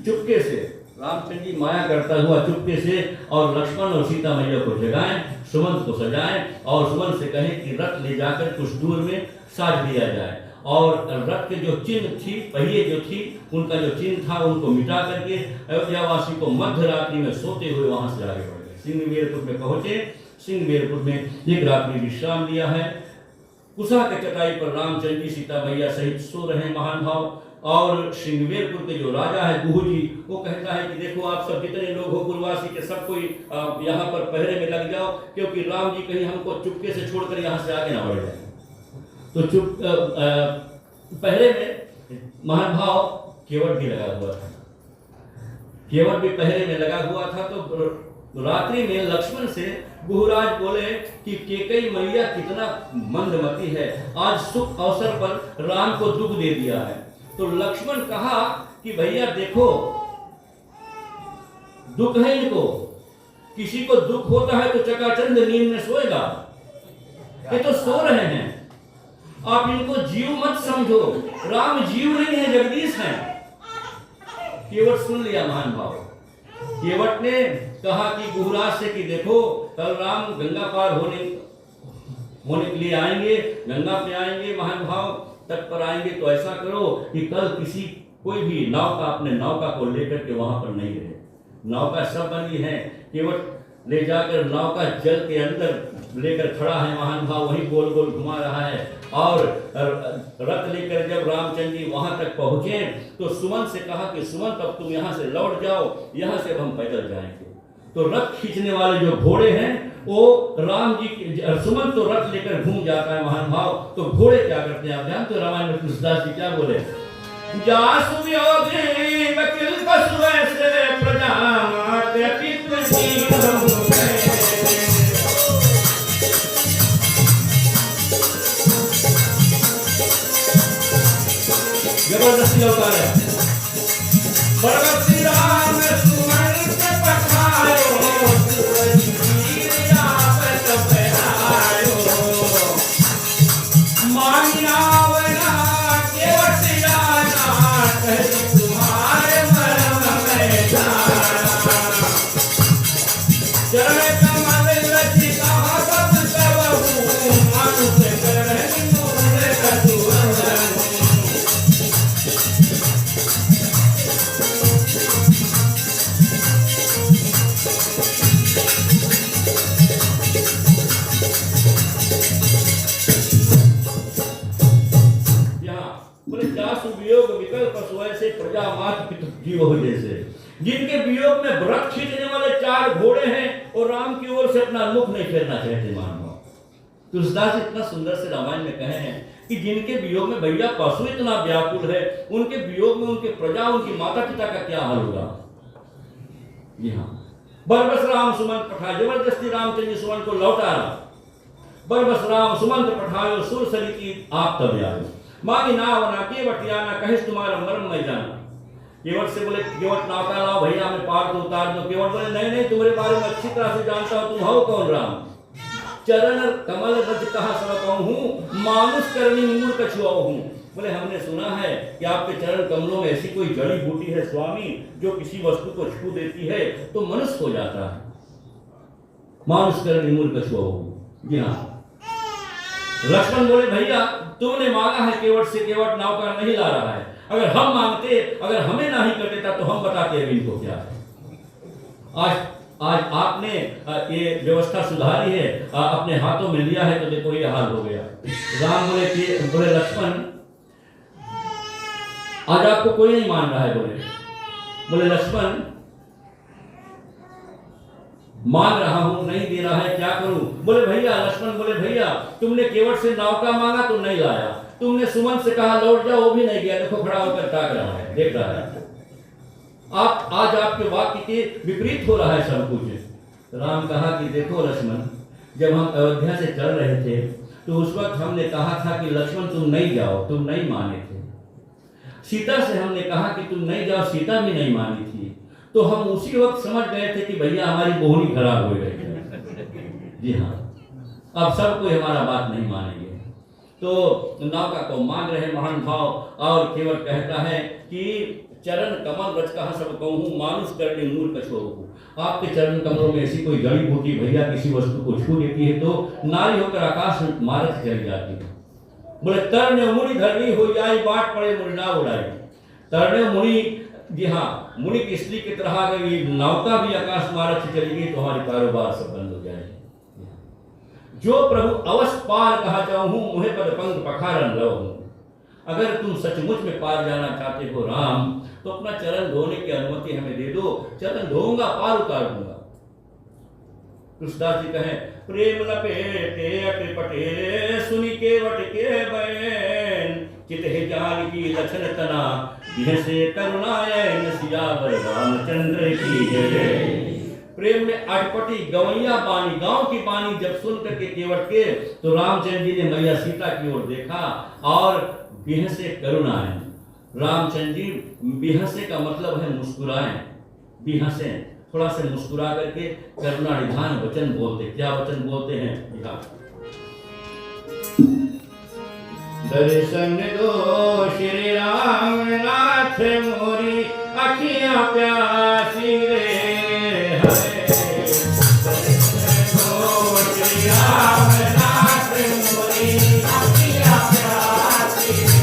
चुपके से रामचंद्र जी माया करता हुआ चुपके से, और लक्ष्मण और सीता मैया को जगाएं, सुमंत को सजाएं, और सुमंत से कहें कि रथ ले जाकर कुछ दूर में साज दिया जाए, और रथ के जो चिन्ह थी, पहिए जो थी, उनका जो चिन्ह था उनको मिटा करके अयोध्यावासी को मध्य रात्रि में सोते हुए वहां से आगे बढ़ गए। सिंहवेरपुर में पहुंचे। सिंहवेरपुर में एक रात्रि विश्राम लिया है। कुशा के चटाई पर रामचंद्र जी सीता मैया सहित सो रहे हैं महान भाव। और सिंहवेरपुर के जो राजा है गुहू जी, वो कहता है कि देखो आप सब जितने लोग हो कुलवासी के, सब कोई यहाँ पर पहरे में लग जाओ, क्योंकि राम जी कहीं हमको चुपके से छोड़कर यहाँ से आगे ना बढ़ जाए। तो पहरे में महान भाव केवट भी लगा हुआ था, केवट भी पहरे में लगा हुआ था। तो रात्रि में लक्ष्मण से गुहराज बोले कि केकई मैया कितना मंदमती है, आज सुख अवसर पर राम को दुख दे दिया है। तो लक्ष्मण कहा कि भैया देखो, दुख है इनको, किसी को दुख होता है तो चकाचंद नींद में सोएगा, ये तो सो रहे हैं, आप इनको जीव मत समझो, राम जीव नहीं है, जगदीश है। केवट सुन लिया महान भाव। केवट ने कहा कि गुहराज से कि देखो कल राम गंगा पार होने के लिए आएंगे, गंगा पे आएंगे महान भाव, तट पर आएंगे, तो ऐसा करो कि कल कोई भी नौका अपने नौका को लेकर के वहां पर नहीं रहे। नौका सब बनी है, केवट ले जाकर नौका जल के अंदर लेकर खड़ा है महान भाव, वहीं गोल गोल घुमा रहा है। और रथ लेकर जब रामचंद्र जी वहां तक पहुंचे तो सुमंत से कहा कि सुमंत अब तुम यहाँ से लौट जाओ, यहाँ से हम पैदल जाएंगे। तो रथ खींचने वाले जो घोड़े हैं वो राम जी, सुमंत तो रथ लेकर घूम जाता है महान भाव, तो घोड़े क्या करते हैं आप जानते हो? रामायण में तुलसीदास जी क्या बोले? जासु वियोगी वकील कसुए से प्रजा माते पितृ जबरदस्ती अवतार है। भगवती राम सुमंत पठायो, तुम्हारे मरम में बोले जासु वियोग विकल्प सोए से प्रजा मात पितु जीव हो जैसे, जिनके वियोग में व्रत खींचने वाले 4 घोड़े हैं और राम की ओर से अपना मुख नहीं फेरना चाहते। मानो तुलसीदास इतना सुंदर से रामायण में कहे हैं कि जिनके वियोग में भैया पशु इतना व्याकुल है, उनके वियोग में उनके प्रजा, उनकी माता पिता का क्या हाल होगा। जी हाँ, बरबस राम सुमंत पठाए, जबरदस्ती रामचंद्र सुमंत को लौटा रहा। बरबस राम सुमंत पठायो सुर सरी की आप तब आयो, मांगी नाव ना केवट याना कहिस तुम्हारा मर्म मैं जाना। केवट से बोले केवट नौका लाओ भैया, हमें पार तो उतार दो। केवट बोले नहीं नहीं, तुम्हारे बारे में अच्छी तरह से जानता हूं, तुम हो कौन राम। चरण कमल रज कहा सब कहूं, मानुष करनी मूल कछुआओ हूं। बोले हमने सुना है कि आपके चरण कमलों में ऐसी कोई जड़ी बूटी है स्वामी, जो किसी वस्तु को छू देती है तो मनुष्य हो जाता है। मानुष करनी मूल कछुआओ हूं। जी हाँ, लक्ष्मण बोले भैया तुमने मांगा है केवट से, केवट नौका नहीं ला रहा है। अगर हम मांगते, अगर हमें नहीं कर देता तो हम बताते अभी इनको क्या है। आज आपने ये व्यवस्था सुधारी है, अपने हाथों में लिया है, तो देखो ये हाल हो गया। राम बोले लक्ष्मण आज आपको कोई नहीं मान रहा है। बोले लक्ष्मण मांग रहा हूं, नहीं दे रहा है, क्या करूं। बोले भैया, लक्ष्मण बोले भैया तुमने केवट से नाव का मांगा तो नहीं लाया, तुमने सुमन से कहा लौट जाओ, वो भी नहीं गया। देखो खड़ा होकर ताक रहा है, देख रहा है। आप आज आपके वाक्य के विपरीत हो रहा है सब कुछ। राम कहा कि देखो लक्ष्मण, जब हम अयोध्या से चल रहे थे तो उस वक्त हमने कहा था कि लक्ष्मण तुम नहीं जाओ, तुम नहीं माने थे। सीता से हमने कहा कि तुम नहीं जाओ, सीता भी नहीं मानी थी। तो हम उसी वक्त समझ गए थे कि भैया हमारी बोहनी खराब हो गई है। जी हाँ, अब सब कोई हमारा बात नहीं मानेंगे। तो नौका को मांग रहे महान भाव, और केवट कहता है कि चरण कमल रच कहा सब कहूं, मानुष करने मूल कछुआओ। आपके चरण कमलों में ऐसी कोई जड़ी बूटी भैया किसी वस्तु को छू देती है तो नारी होकर आकाश में मारत चली जाती है। बोले तरने मुनि धरनी हो जाए, बाट पड़े मुनि ना उड़ाई। तरने मुनि, जी हाँ, मुनि की स्त्री की तरह अगर ये नौका भी आकाश मार्ग से चली गई तो हमारे कारोबार सब बंद हो जाएंगे। जो प्रभु अवश्य पार कहा चाहूं, मुहे पद पंख पखारन लहूं। अगर तुम सचमुच में पार जाना चाहते हो राम, तो अपना चरण धोने की अनुमति हमें दे दो, चरण धोऊंगा, पार उतार दूंगा। तुलसीदास जी कहें प्रेम लपेटे अटपटे, सुनी केवट के बैन, चित है जान की लक्षण तना, बिह से करुणायन सियावर रामचंद्र की जय। प्रेम में अटपटी गवैया बानी, गांव की बानी जब सुन करके केवट के, तो रामचंद्र जी ने मैया सीता की ओर देखा और बिह से करुणायन। रामचंद्र जी, बिहसे का मतलब है मुस्कुराएं, बिहसे थोड़ा से मुस्कुरा करके करुणा निधान वचन बोलते। क्या वचन बोलते हैं? दर्शन दो श्री राम नाथ मोरी, अखियां प्यासी रे हरे। दर्शन दो श्री राम नाथ मोरी, अखियां प्यासी रे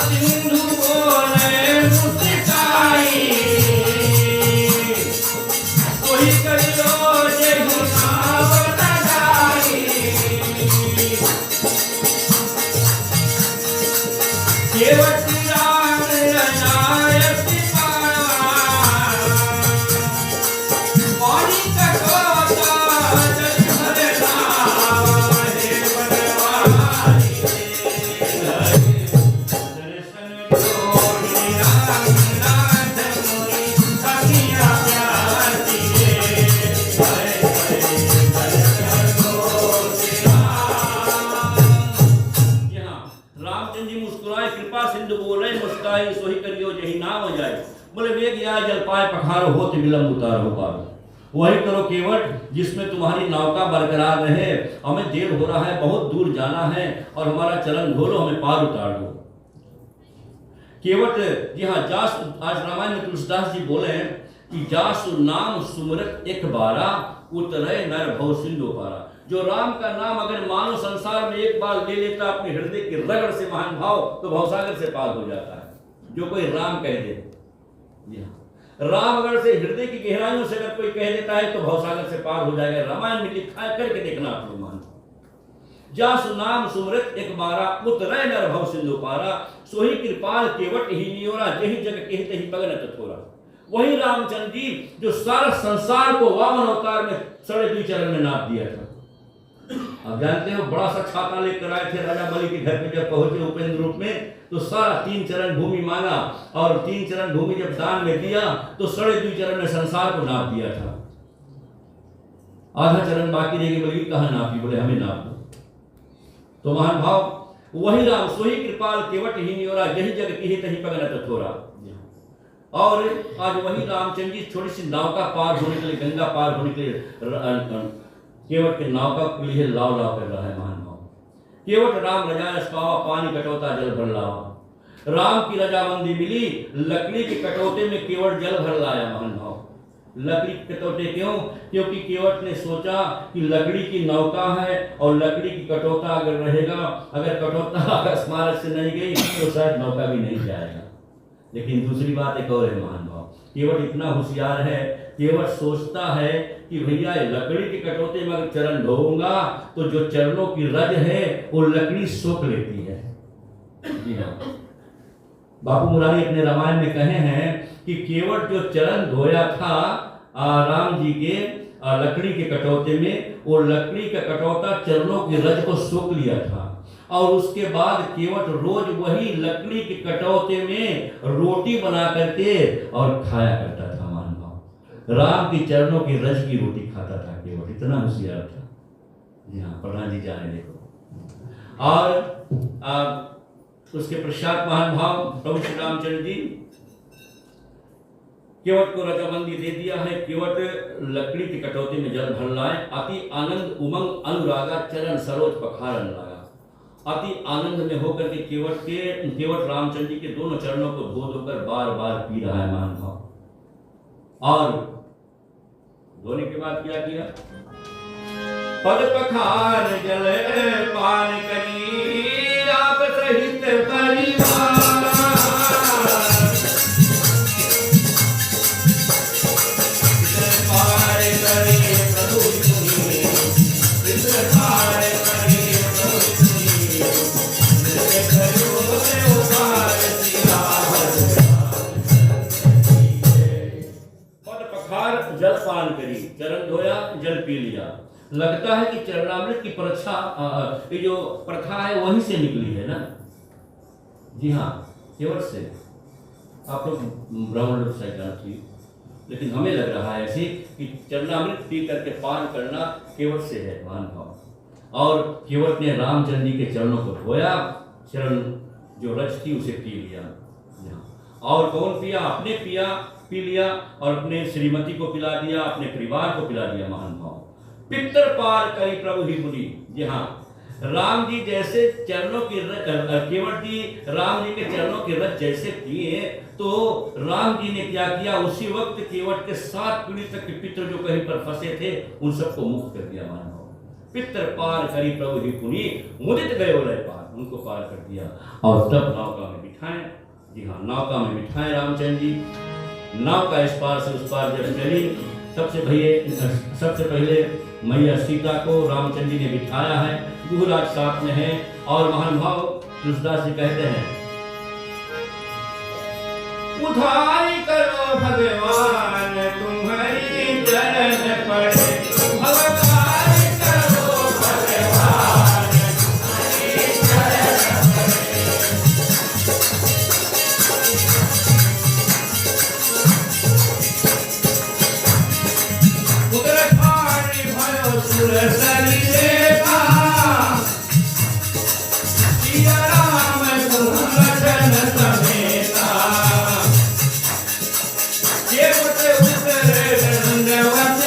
सिंधु बोले मुस्काई, कोई कर लो जय गुनाह लगाई। केवट राम रजायत पानी का गोता जल भरे नाव हे बनवारी। सोही करियो जही नाम हो जाए। बोले वेग या जल पाए पखारो, होत विलंब उतारो पारो। वही करो केवट जिसमें तुम्हारी नौका बरकरार रहे। हमें देर हो रहा है, बहुत दूर जाना है, और हमारा चरण धोलो, हमें पार उतार दो। केवट, जी हाँ, जास, आज रामायण में तुलसीदास जी बोले कि जासु नाम सुमरत एक बारा, उतरे नर भव सिंधु पारा। जो राम का नाम अगर मानव संसार में एक बार ले लेता अपने हृदय के रगड़ से महान भाव, तो भवसागर से पार हो जाता है। जो कोई राम कह दे। जी हाँ, राम अगर से हृदय की गहराइयों से अगर कोई कह देता है तो भवसागर से पार हो जाएगा। रामायण में लिखा है, करके देखना आप लोग मान। जासु नाम सुमृत एक बारा उतरय नर भव सिंधु पारा सोही कृपाल केवट ही नियोरा जही जग कहते ही पगन तथोरा। वही रामचंद्र जी जो सारा संसार को वामन अवतार में 2.5 चरण में नाप दिया था। आप जानते हो, बड़ा सा छाता लेकर आए थे राजा बलि के घर पे, जब पहुंचे उपेंद्र रूप में तो सारा 3 चरण भूमि मांगा, और 3 चरण भूमि जब दान में दिया तो 2.5 चरण में संसार को नाप दिया था। आधा चरण बाकी रह गई, बलि कहां नापी, बोले हमें नाप दो। तो महान भाव वही राम सोही कृपाल केवट ही नियोरा जही जग कही तही पगन तथोरा। और आज वही रामचंद्र जी छोटी सी नौका पार होने के लिए, गंगा पार होने के लिए केवट के नौका के लिए लाव लाव कर रहा है। महान भाव केवट राम रजाय पावा पानी कटौता जल भर लावा। राम की रजामंदी मिली, लकड़ी के कटौते में केवट जल भर लाया। महान भाव लकड़ी के कटौते क्यों? क्योंकि केवट ने सोचा कि लकड़ी की नौका है और लकड़ी की कटौता अगर रहेगा, अगर कटौता अकस्मात से नहीं गई तो शायद नौका भी नहीं जाएगा। लेकिन दूसरी बात एक और है महान भाव, केवट इतना होशियार है, केवट सोचता है कि भैया लकड़ी के कटौते में अगर चरण धोऊंगा तो जो चरणों की रज है वो लकड़ी सोख लेती है। जी हाँ, बापू मुरारी अपने रामायण में कहे हैं कि केवट जो चरण धोया था राम जी के लकड़ी के कटौते में, वो लकड़ी का कटौता चरणों की रज को सोख लिया था। और उसके बाद केवट रोज वही लकड़ी के कटौते में रोटी बना करके और खाया करता था। मान भाव राम की चरणों की रज की रोटी खाता था केवट, इतना होशियार था। जी हाँ, प्रधान जी जाने देखो। और उसके पश्चात महान भाव प्रभु श्री रामचंद्र जी केवट को रजामंदी दे दिया है। केवट लकड़ी के कटौती में जल भर लाए, अति आनंद उमंग अनुरागा चरण सरोज पखारन लगा। अति आनंद में होकर के केवट रामचंद्र जी के दोनों चरणों को धो धोकर बार बार पी रहा है। महान भाव और धोने के बाद क्या किया? पद पखार जल पान करी आप सहित परिवार जल पान करी, चरण धोया, जल पी लिया। लगता है कि चरणामृत की परीक्षा ये जो प्रथा है वहीं से निकली है ना। जी हाँ, केवट से। आप लोग ब्राह्मण लोग शायद जानते हैं, लेकिन हमें लग रहा है ऐसे कि चरणामृत पी करके पान करना केवट से है। महान भाव और केवट ने रामचंद्र जी के चरणों को धोया, चरण जो रज थी उसे पी लिया। और कौन पिया? अपने पी लिया और अपने श्रीमती को पिला दिया, अपने परिवार को पिला दिया। महान भाव पितर पार करी प्रभु ही मुनि। जी हाँ, राम जी जैसे चरणों की केवट जी राम जी के चरणों की रज जैसे पिए तो राम जी ने क्या किया? उसी वक्त केवट के 7 पीढ़ी तक के पितर जो कहीं पर फंसे थे उन सबको मुक्त कर दिया। महान भाव पितर पार करी प्रभु ही मुनि मुदित गए लय पार, उनको पार कर दिया और तब नौका में बिठाए। जी हाँ, नौका में बिठाए रामचंद्र जी। नौका इस पार से उस पार जब चली, सबसे पहले मैया सीता को रामचंद्र जी ने बिठाया है, गुहराज साथ में है। और महान भाव तुलसीदास जी कहते हैं, उधारी करो भगवान तुम्हारी चरण पड़े, भगवान करो भगवान तुम्हारी चरण पड़े। उग्रखारी भयो सुर सरी देवा, सिया राम तुम लखन समेता। केवट उतरे दंडवत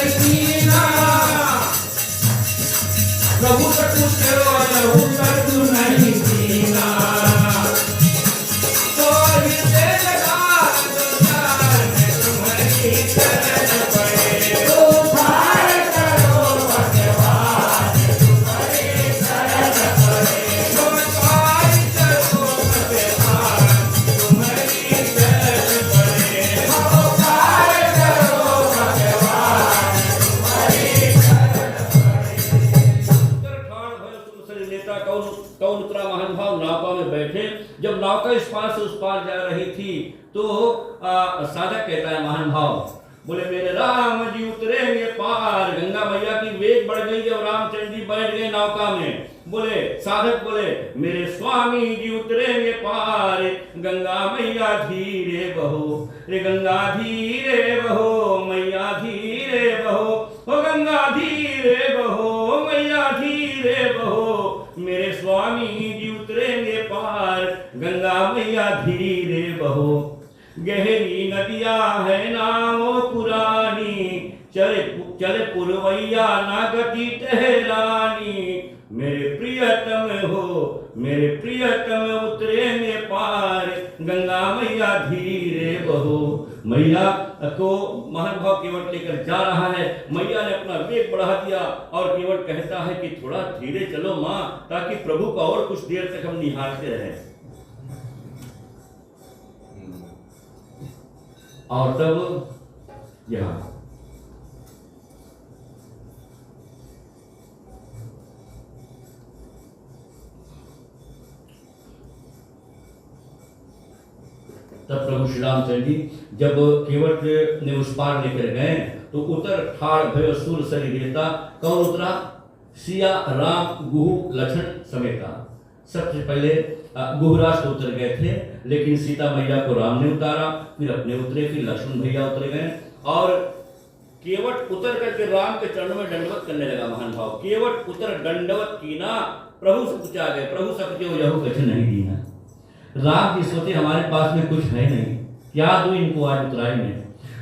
नौका इस पार से उस पार जा रही थी तो साधक कहता है महान भाव, बोले मेरे राम जी उतरेंगे पार। गंगा मैया की वेग बढ़ गई और रामचंद्र जी बैठ गए नौका में। बोले साधक बोले मेरे स्वामी जी उतरेंगे पार, गंगा मैया धीरे बहो रे गंगा धीरे बहो मैया धीरे बहो, ओ गंगा धीरे बहो मैया धीरे बहो, मेरे स्वामी जी उतरेंगे पार, गंगा मैया धीरे बहो। गहरी नदिया है नाव पुरानी, चले पुरवैया ना गति टहरानी, मेरे प्रियतम हो मेरे प्रियतम उतरेंगे पार, गंगा मैया धीरे बहो। मैया को महानुभाव केवट लेकर जा रहा है। मैया ने अपना वेग बढ़ा दिया और केवट कहता है कि थोड़ा धीरे चलो माँ, ताकि प्रभु का और कुछ देर तक हम निहारते रहें। और तब यहाँ तब प्रभु श्री रामचंद्र जी जब केवट ने उस पार लेकर गए तो उतर ठाड़ भय सूर सरी देता। कौन उतरा? सिया राम गुहू लक्ष्मण समेता। सबसे पहले गुहराज तो उतर गए थे, लेकिन सीता मैया को राम ने उतारा, फिर अपने उतरे, फिर लक्ष्मण भैया उतर गए और केवट उतर करके राम के चरणों में दंडवत करने लगा। महान भाव केवट उतर दंडवत कीना, प्रभु से पूछा गए प्रभु सब जो यह कछ नहीं दीना। राम जी सोचे हमारे पास में कुछ है नहीं, क्या दूं इनको आज उतराई में।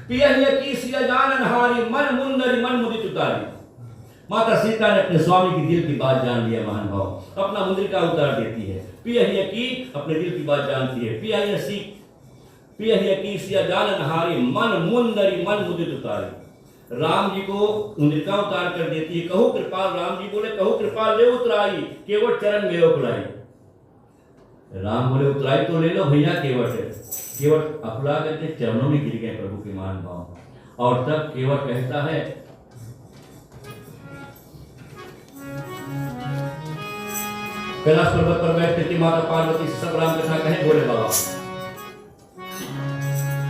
पिया की सिया जान नहारी, मन मुंदरी मन मुदित उतारी। माता सीता ने अपने स्वामी की दिल की बात जान लिया। महान भाव अपना मुद्रिका उतार देती है। पिया की अपने दिल की बात जानती है। पिया की सिया जान नहारी, मन मुंदरी मन मुदित उतारी। राम जी को मुद्रिका उतार कर देती है। कहू कृपाल, राम जी बोले कहू कृपाल ले उतराई, केवट चरण गयो खुलाई। राम बोले उतराई तो ले लो भैया। केवट अकुला करके चरणों में गिर गए प्रभु के। महान भाव और तब केवट कहता है कैलाश पर्वत पर बैठ करके माता पार्वती से सब राम कथा कहे। बोले बाबा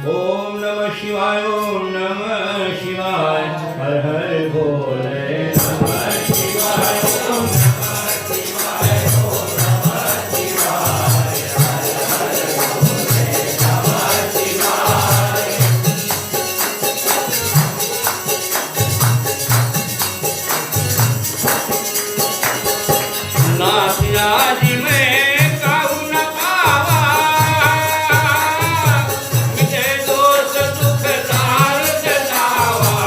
ओम नमः शिवाय, ओम नमः शिवाय, हर हर बोले नमः शिवाय, ओम नमः शिवाय, ओम नमः शिवाय, हर हर बोले नमः शिवाय। नाथ में काहू न पावा, मिटे दोष दुख तार जनावा।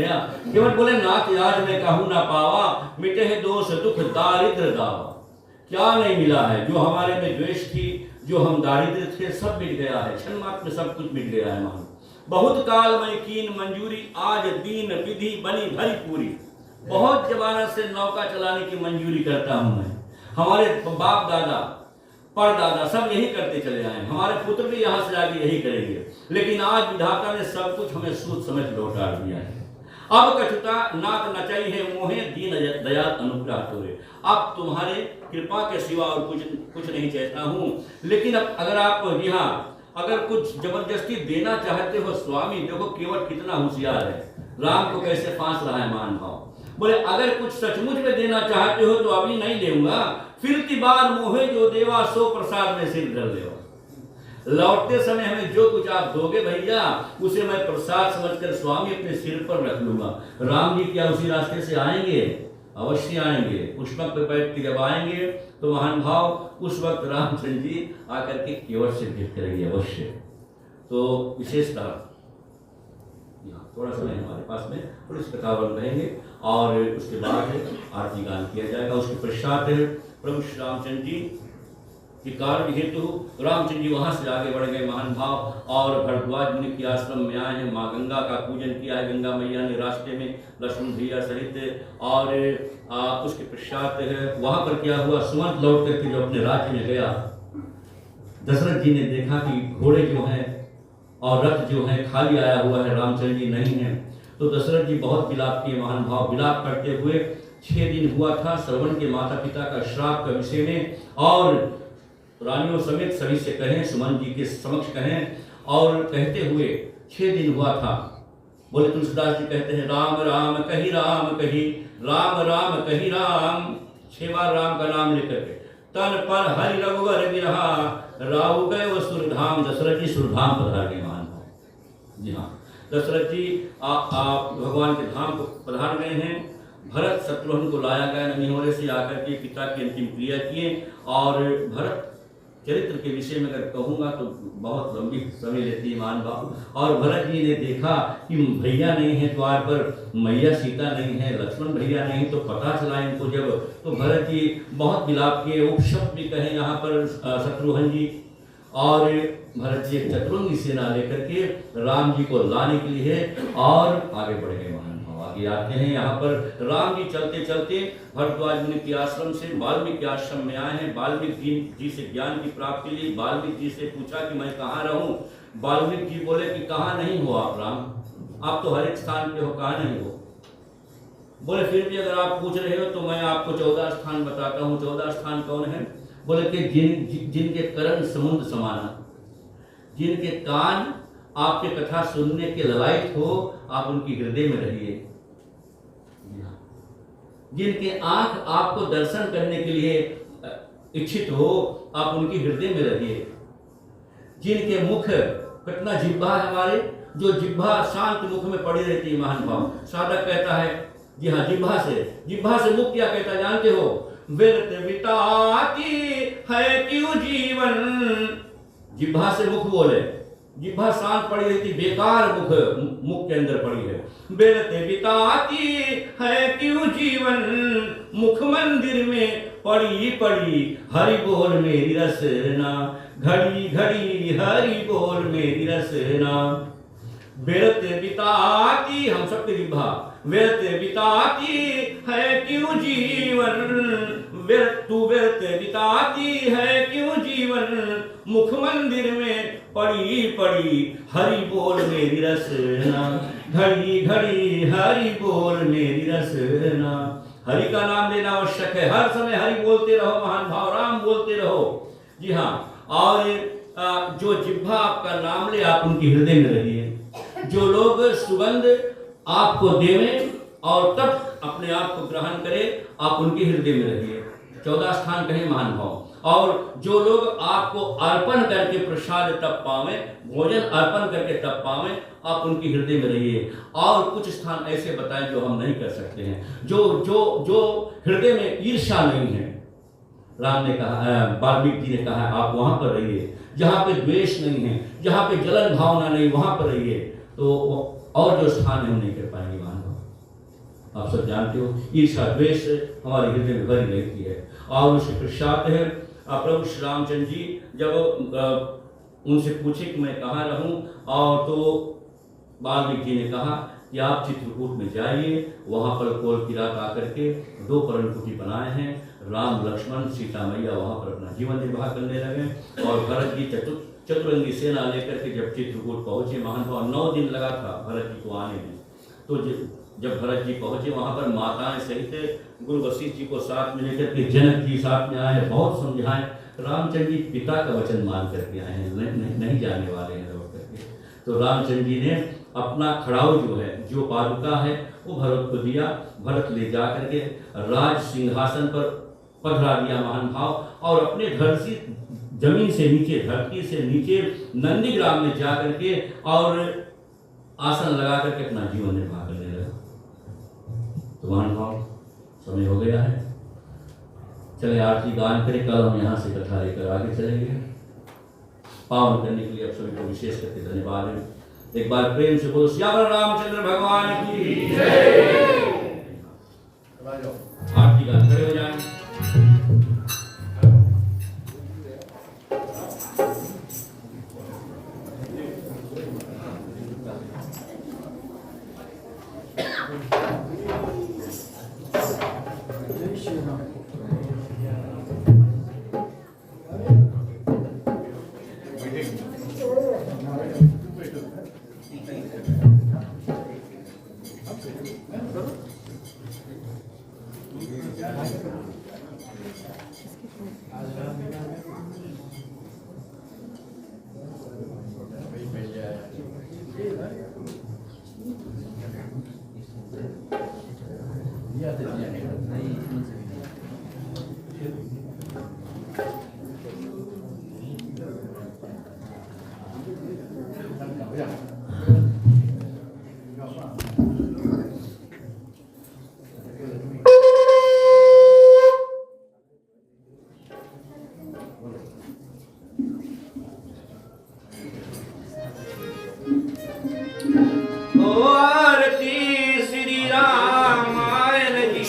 गया। केवट बोले नाथ आज मैं कहूँ ना पावा, मिटे है दोष दुख दारिद्र दावा। क्या नहीं मिला है? जो हमारे में द्वेष थी, जो हम दारिद्र थे, सब मिट गया है। क्षण मात्र में सब कुछ मिट गया है। मान बहुत काल में कीन मंजूरी, आज दीन विधि बनी भरी पूरी। बहुत जमाना से नौका चलाने की मंजूरी करता हूँ मैं। हमारे बाप दादा परदादा सब यही करते चले आए, हमारे पुत्र भी यहाँ से आगे यही करेंगे। लेकिन आज विधाता ने सब कुछ हमें सूझ समझ लौटा दिया है। अब कछुता नाथ नचाई है मोहे, दीन दया अनुग्रह तोरे। अब तुम्हारे कृपा के सिवा और कुछ नहीं चाहता हूँ। लेकिन अब अगर आप यहाँ अगर कुछ जबरदस्ती देना चाहते हो स्वामी, देखो केवट कितना होशियार है, राम को कैसे फांस रहा है मान भाव। बोले अगर कुछ सचमुच में देना चाहते हो तो अभी नहीं देऊंगा, फिरती बार मोहे जो देवा सो प्रसाद में सिर धर देवा। लौटते समय हमें जो कुछ आप दोगे भैया, उसे मैं प्रसाद समझकर स्वामी अपने सिर पर रख लूंगा। राम जी क्या उसी रास्ते से आएंगे? अवश्य आएंगे। पुष्पक पे बैठ के जब आएंगे तो महान भाव उस वक्त रामचंद्र जी आकर के केवट से भेंट करेंगे अवश्य। तो विशेषतः थोड़ा समय हमारे पास में थोड़ी सी कथावन रहेंगे और उसके बाद आरती गान किया जाएगा। उसके पश्चात प्रभु श्री रामचंद्र जी के कार्य हेतु रामचंद्र जी वहाँ से आगे बढ़ गए महान भाव और भरद्वाज मुनि के आश्रम में आए हैं। माँ गंगा का पूजन किया है। गंगा मैया ने रास्ते में लक्ष्मण भैया सहित और उसके पश्चात वहाँ पर क्या हुआ, सुमंत लौट करके जो अपने राज्य में गया, दशरथ जी ने देखा कि घोड़े जो हैं और रथ जो है खाली आया हुआ है, रामचंद्र जी नहीं है। तो दशरथ जी बहुत विलाप किए महान भाव। विलाप करते हुए 6 दिन हुआ था श्रवण के माता पिता का श्राप का विषय में, और रानियों समेत सभी से कहें, सुमन जी के समक्ष कहें और कहते हुए 6 दिन हुआ था। बोले तुलसीदास जी कहते हैं राम राम कही राम कही, राम राम कही राम। 6 बार राम का नाम लेकर के तन पर हरि रघुवर बिरहा, राहु गए वो सुरधाम। दशरथ जी सुरधाम पधार गए महान भाव। जी हाँ, दशरथ जी भगवान के धाम को पधार गए हैं। भरत शत्रुघ्न को लाया गया ननिहोरे से आकर के पिता की अंतिम क्रिया किए। और भरत चरित्र के विषय में अगर कहूँगा तो बहुत लंबी समय लेती है मान भाव। और भरत जी ने देखा कि भैया नहीं है द्वार पर, मैया सीता नहीं है, लक्ष्मण भैया नहीं, तो पता चला इनको जब, तो भरत जी बहुत विलाप किए, उपशब्द भी कहे यहाँ पर शत्रुघ्न जी। और भरत जी एक चतुरंगी सेना लेकर के राम जी को लाने के लिए और आगे बढ़ गए महान भाव। आगे आते हैं यहाँ पर राम जी चलते चलते भरद्वाज मुनि के आश्रम से वाल्मीकि आश्रम में आए हैं। वाल्मीकि जी से ज्ञान की प्राप्ति ली। वाल्मीकि जी से पूछा कि मैं कहाँ रहूं। वाल्मीकि जी बोले कि कहाँ नहीं हो आप राम, आप तो हर एक स्थान पे हो, कहाँ नहीं हो। बोले फिर भी अगर आप पूछ रहे हो तो मैं आपको 14 स्थान बताता हूँ। 14 स्थान कौन है? बोले कि जिनके करण समुद्र समाना, जिनके कान आपके कथा सुनने के ललायक हो, आप उनकी हृदय में रहिए। जिनके आंख आपको दर्शन करने के लिए इच्छित हो, आप उनकी हृदय में रहिए। जिनके मुख, कितना जिह्वा है हमारे, जो जिह्वा शांत मुख में पड़ी रहती है महान भाव। साधक कहता है जी हाँ, जिह्वा से मुख क्या कहता जानते हो? व्यर्थ बिताती है क्यों जीवन। जिह्वा से मुख बोले, जिह्वा शांत पड़ी रहती, बेकार मुख के अंदर पड़ी है। व्यर्थ बिताती है क्यों जीवन, मुख मंदिर में पड़ी पड़ी हरि बोल मेरी रसना, घड़ी घड़ी हरि बोल मेरी रसना। व्यर्थ बिताती, हम सबके जिह्वा, व्यर्थ बिताती है क्यों जीवन, व्यर्थ बिताती है क्यों जीवन, मुख मंदिर में पड़ी पड़ी हरि बोल मेरी रसना, घड़ी घड़ी हरि बोल मेरी रसना। हरि का नाम लेना आवश्यक है, हर समय हरि बोलते रहो महान भाव, राम बोलते रहो। जी हाँ, और जो जिह्वा आपका नाम ले, आप उनकी हृदय में रहिए। जो लोग सुगंध आपको देवें और तब अपने आप को ग्रहण करें, आप उनके हृदय में रहिए। 14 स्थान कहें महान भाव। और जो लोग आपको अर्पण करके प्रसाद तब पावे, भोजन अर्पण करके तब पावे, आप उनकी हृदय में रहिए। और कुछ स्थान ऐसे बताएं जो हम नहीं कर सकते हैं, जो हृदय में ईर्ष्या नहीं है। राम ने कहा, वाल्मीकि जी ने कहा आप वहां पर रहिए। जहाँ पे द्वेष नहीं है, जहाँ पे जलन भावना नहीं, वहां पर रहिए। तो और जो स्थान है हम नहीं कर पाएंगे महान भाव। आप सब जानते हो, ईर्षा द्वेष हमारे हृदय में भरी रहती है। और उसके पश्चात है प्रभु श्री रामचंद्र जी जब उनसे पूछे कि मैं कहाँ रहूं, और तो वाल्मीकि जी ने कहा कि आप चित्रकूट में जाइए, वहाँ पर कोल की रात आकर के 2 पर्णकुटी बनाए हैं, राम लक्ष्मण सीता मैया वहाँ पर अपना जीवन निर्वाह करने लगे। और भरत जी चतुरंगी सेना लेकर के जब चित्रकूट पहुँचे, महानुभाव 9 दिन लगा था भरत जी को आने में। तो जब भरत जी पहुँचे वहाँ पर माताएं सहित गुरु वशिष्ठ जी को साथ में लेकर के जनक जी साथ में आए, बहुत समझाएं। रामचंद्र जी पिता का वचन मान करके आए हैं, नहीं जाने वाले हैं लौट करके। तो रामचंद्र जी ने अपना खड़ाऊ जो है, जो पादुका है, वो भरत को दिया। भरत ले जा करके राज सिंहासन पर पधरा दिया महानुभाव, और अपने धरती जमीन से नीचे, धरती से नीचे नंदीग्राम में जा करके और आसन लगा करके अपना जीवन निर्वाह करने लगा। तो महानुभाव समय हो गया है, चले आरती गान करें। कल हम यहाँ से कथा लेकर आगे चलेंगे। पावन करने के लिए आप सभी को विशेष करके धन्यवाद है। एक बार प्रेम से बोलो श्याम रामचंद्र भगवान की जय। आरती गान खड़े हो जाए। आरती श्री रामायण जी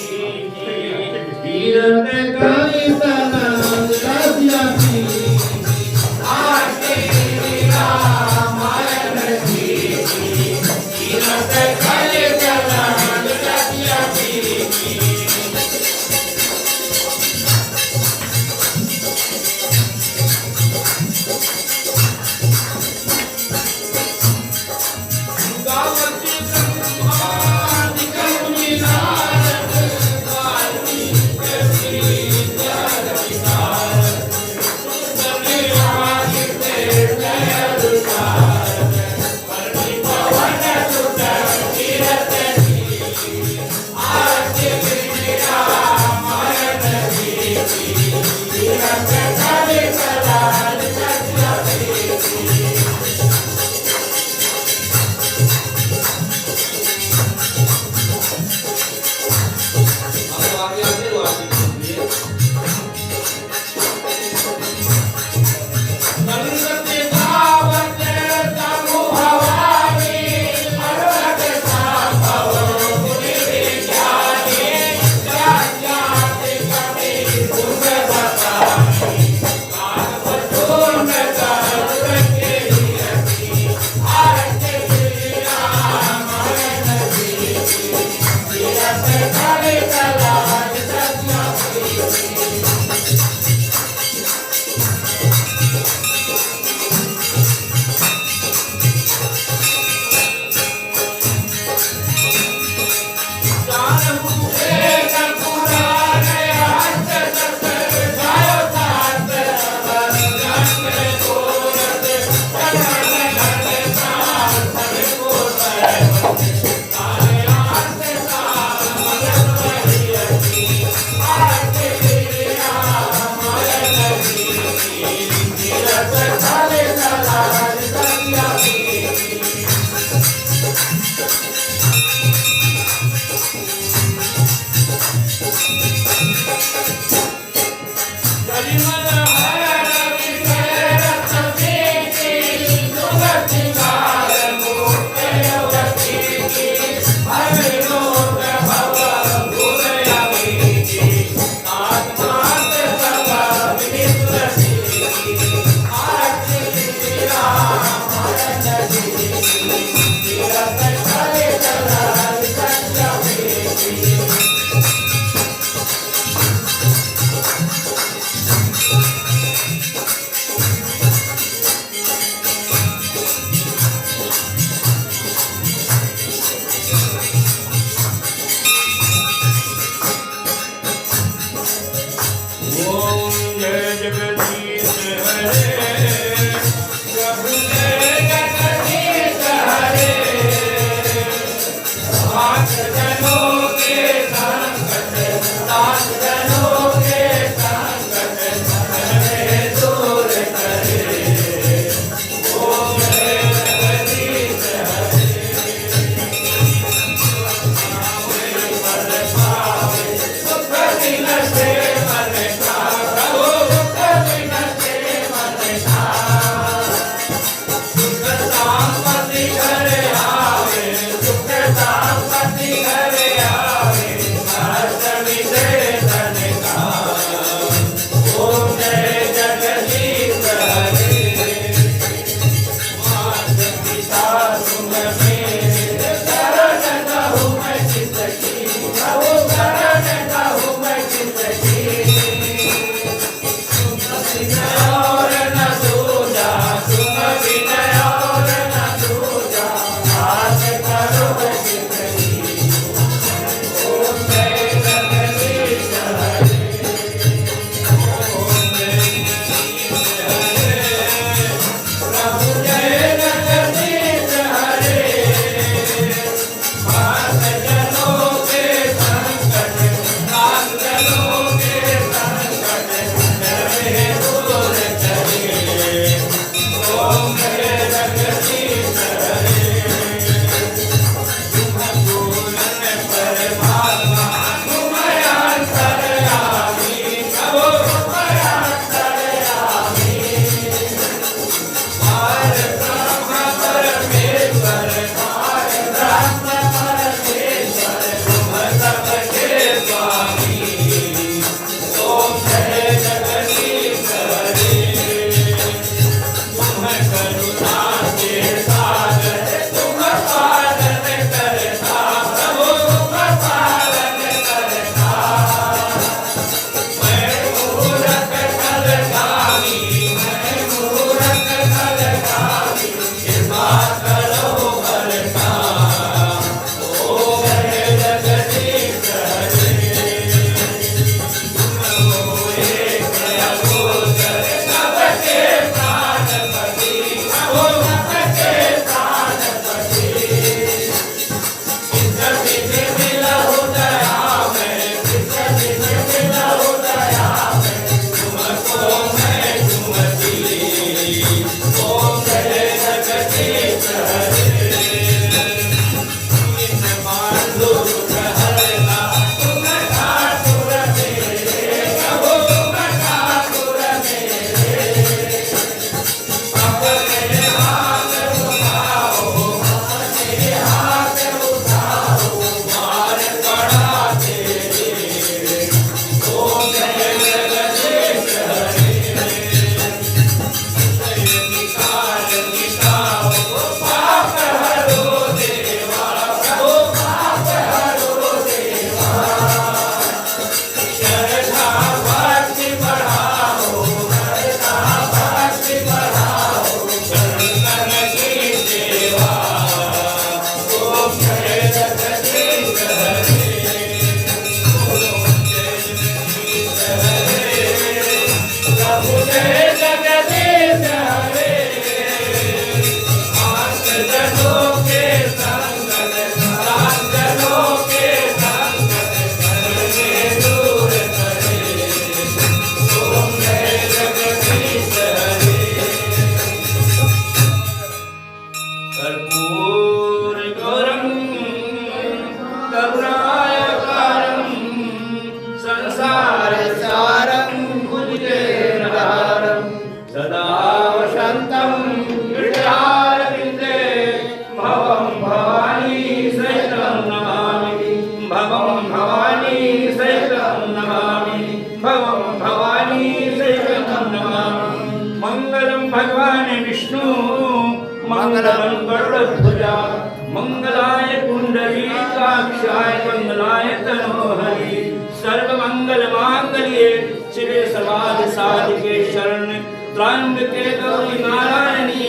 मंगलाय कुंडलीकाक्षाय मंगलाय तनोहरि सर्वमंगल मांगल्ये शिवे सर्वार्थ साधिके शरण त्र्यंबके गौरी नारायणी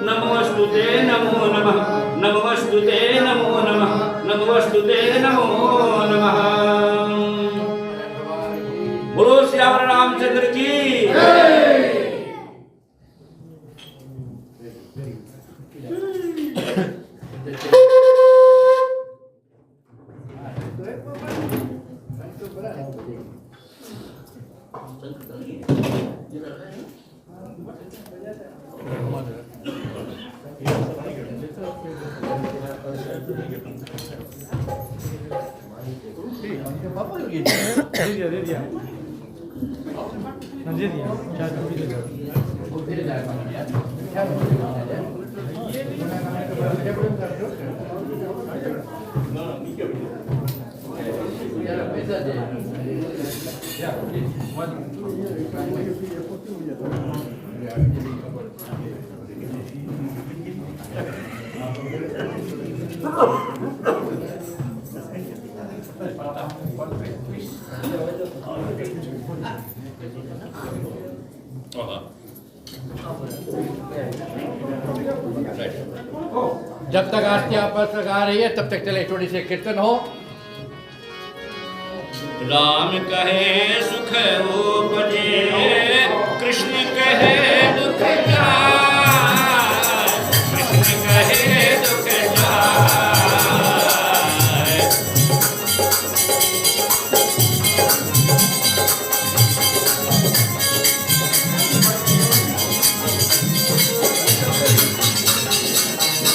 नमोस्तुते नमो नमः नमोस्तुते नमो नमः नमोस्तुते नमो नमः। बोलो श्याम रामचंद्र की दे दिया हाँ, दे दिया क्या कभी दे दिया जब तक आरती आपस तक आ रही है तब तक चले थोड़ी से कीर्तन हो। राम कहे सुख उपजे, कृष्ण कहे दुख जाए, कृष्ण कहे दुख जाए।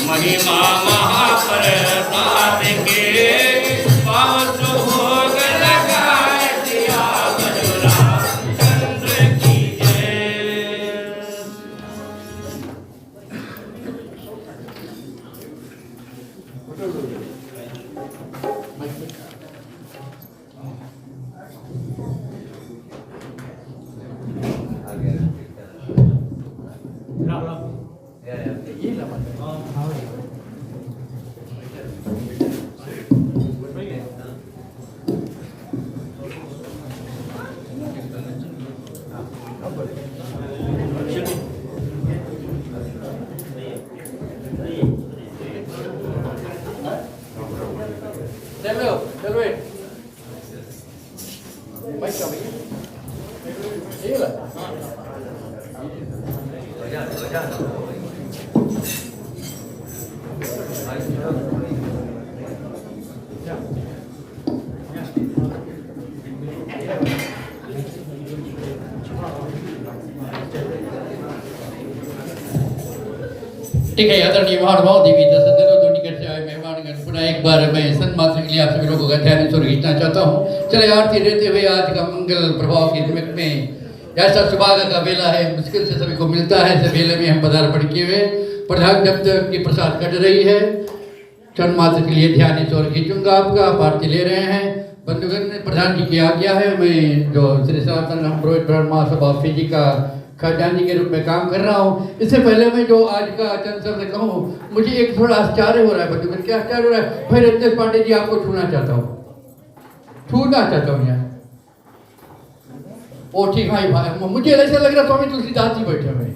महिमा महाप्रसाद के पाँच भोग लगाए दिया चंद्र की जय। चलो ठीक है। आदरणीय महानुभाव, देवी सज्जनों, दो निकट से आए मेहमानगण, पुनः एक बार मैं सन्मात्र के लिए आप सभी लोगों का ध्यान स्वर खींचना चाहता हूँ। चले आरती देते हुए आज का मंगल प्रभाव के निमित्त में ऐसा सुभाग का बेला है, मुश्किल से सभी को मिलता है। इस बेले में हम पदार्पण किए हुए प्रधान जब तक की प्रसाद कट रही है, सन्मात्र के लिए ध्यान स्वर खींचूंगा आपका। आप आरती ले रहे हैं बंधुगण, प्रधान जी की आज्ञा है। मैं जो श्री सनातन पुरोहित ब्रह्मा सभा फीजी का खजांची के रूप में काम कर रहा हूँ। इससे पहले मैं जो आज का चंद शब्द कहूँ, मुझे एक थोड़ा आश्चर्य हो रहा है बंधुगण। क्या आश्चर्य हो रहा है? भाई रजनीश पांडे जी आपको छूना चाहता हूँ यहाँ। ओ ठीक, हाँ भाई, मुझे ऐसा लग रहा स्वामी तुलसीदास जी बैठे हुए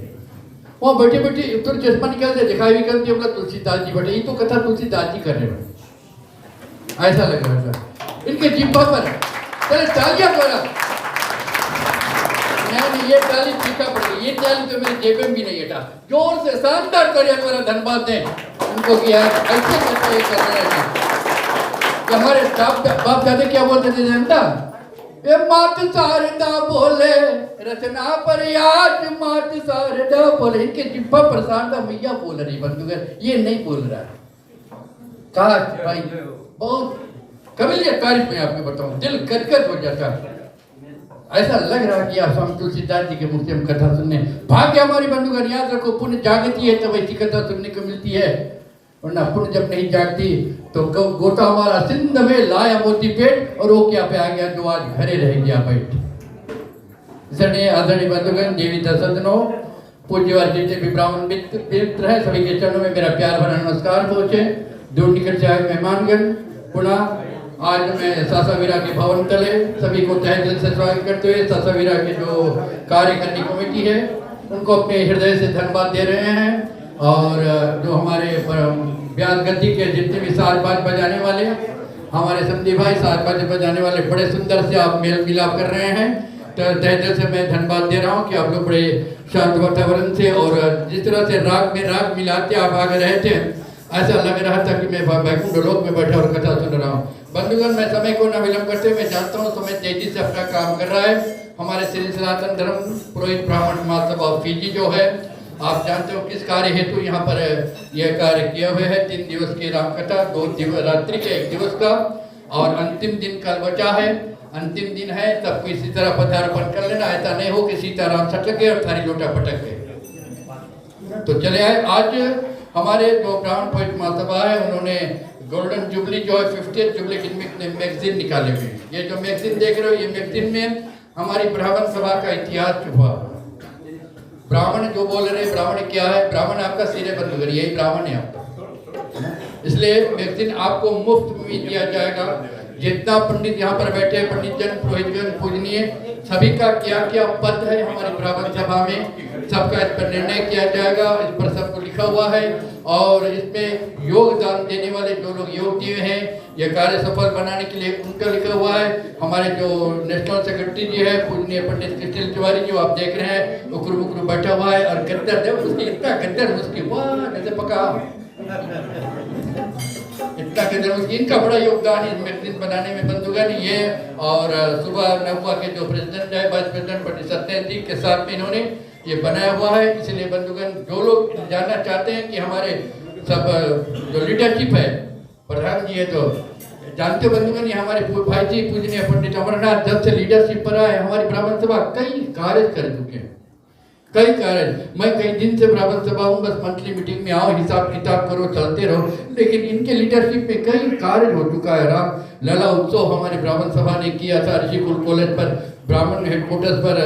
वहाँ बैठे बैठे तो चश्मा निकालते दिखाई भी करते बोला तुलसीदास जी बैठे, ये तो कथा तुलसीदास जी कर रहे हैं, ऐसा लग रहा था इनके जिब्बा पर। चले तालियां बोला, नहीं ये ताली फीका पड़ गई, ये ताली तो मेरे जेब में भी नहीं हटा। जोर से शानदार तालियां बोला, धन्यवाद दें उनको कि यार ऐसे करते ये कर रहे हैं कि हमारे बाप दादा क्या बोलते थे जनता, ये मात शारदा बोले रचना पर आज मात शारदा बोले। इनके जिब्बा पर शारदा मैया बोल रही बंधुगण, ये नहीं बोल रहा है। कहा भाई बहुत कबिलियत तारीफ में आपको बताऊं, दिल गदगद हो जाता है। ऐसा लग रहा है कि आप स्वामी तुलसीदास जी के मुख से हम कथा सुनने भाग्य हमारी बंधुगण। याद रखो, पुण्य जागती है तब ऐसी कथा सुनने को मिलती है, वरना पुण्य जब नहीं जागती तो गोता हमारा सिंध में लाया मोती पेट और वो क्या पे आ गया जो आज घरे रह गया बैठ। इसलिए आदरणीय बंधुगण, देवी दर्शनों, पूज्यवाद जितने भी ब्राह्मण मित्र हैं, सभी के चरणों में मेरा प्यार भरा नमस्कार पहुंचे। दूर निकट से आए मेहमानगण, पुनः आज मैं सासावीरा के भवन तले सभी को तहे दिल से स्वागत करते हुए सासावीरा के जो कार्यकारिणी कमेटी है उनको अपने हृदय से धन्यवाद दे रहे हैं। और जो हमारे ब्यास गद्दी के जितने भी साज बाज बजाने वाले हमारे समधी भाई साज बाज बजाने वाले बड़े सुंदर से आप मेल मिलाप कर रहे हैं, तो तहे दिल से मैं धन्यवाद दे रहा हूँ कि आप लोग बड़े शांत वातावरण से और जिस तरह से राग में राग मिलाते आप आगे रहे थे, ऐसा लग रहा था कि मैं वैकुंठ लोक में बैठा और कथा सुन रहा हूँ। बंधुगण, मैं समय को न विलंब करते, मैं जानता हूँ समय तेजी से अपना काम कर रहा है। हमारे श्री सनातन धर्म पुरोहित ब्राह्मण महासभा फीजी जो है, आप जानते हो किस कार्य हेतु यहाँ पर यह कार्य किए हुए है। 3 दिवस की रामकथा, 2 दिवस रात्रि के 1 दिवस का, और अंतिम दिन कल बचा है। अंतिम दिन है, सबको इसी तरह पदार्पण कर लेना, ऐसा नहीं हो कि सीताराम सटक गए और थारी लोटा पटक गए। तो चले आए। आज हमारे जो ब्राह्मण पोइट महासभा है, उन्होंने गोल्डन जुबली जो है 50th जुबली की मैगजीन निकाले हुए हैं। ये जो मैगजीन देख रहे हो, ये मैगजीन में हमारी ब्राह्मण सभा का इतिहास छुपा। ब्राह्मण जो बोल रहे हैं, ब्राह्मण क्या है? ब्राह्मण आपका सिरे बंधुगढ़, यही ब्राह्मण है आपका। इसलिए मैगजीन आपको मुफ्त में दिया जाएगा। जितना पंडित यहाँ पर बैठे हैं, पंडित जन, पुरोहित जन, पूजनीय, सभी का क्या क्या पद है हमारी ब्राह्मण सभा में, सबका इस पर निर्णय किया जाएगा। इस पर सबको लिखा हुआ है, और इसमें योगदान देने वाले जो लोग योग दिए हैं ये कार्य सफल बनाने के लिए, उनका लिखा हुआ है। हमारे जो नेशनल सेक्रेटरी जी है पूजनीय पंडित कृष्ण तिवारी, जो आप देख रहे हैं, उकरू उकरू बैठा हुआ है, और गद्दर देव उसकी इतना गद्दर उसकी वाह कैसे पका, इतना गद्दर उसकी, इनका बड़ा योगदान है इस मैगजीन बनाने में बंधुगण। ये और सुबह नहुआ के जो प्रेसिडेंट है, वाइस प्रेसिडेंट पंडित सत्येंद्र जी के साथ में इन्होंने ये बनाया हुआ है। इसलिए बंधुगण, जो लोग जानना चाहते हैं कि हमारे सब जो लीडरशिप है, प्रधान जी है, तो जानते हो बंधुगण, ये हमारे भाई जी पूजनीय पंडित अमरनाथ जब से लीडरशिप पर आए, हमारी ब्राह्मण सभा कई कार्य कर चुके हैं, कई कार्य। मैं कई दिन से ब्राह्मण सभा हूँ, बस मंथली मीटिंग में आओ, हिसाब किताब करो, चलते रहो, लेकिन इनके लीडरशिप में कई कार्य हो चुका है। राम लला उत्सव हमारी ब्राह्मण सभा ने किया था ऋषिकुल कॉलेज पर, ब्राह्मण हेडक्वार्टर्स पर।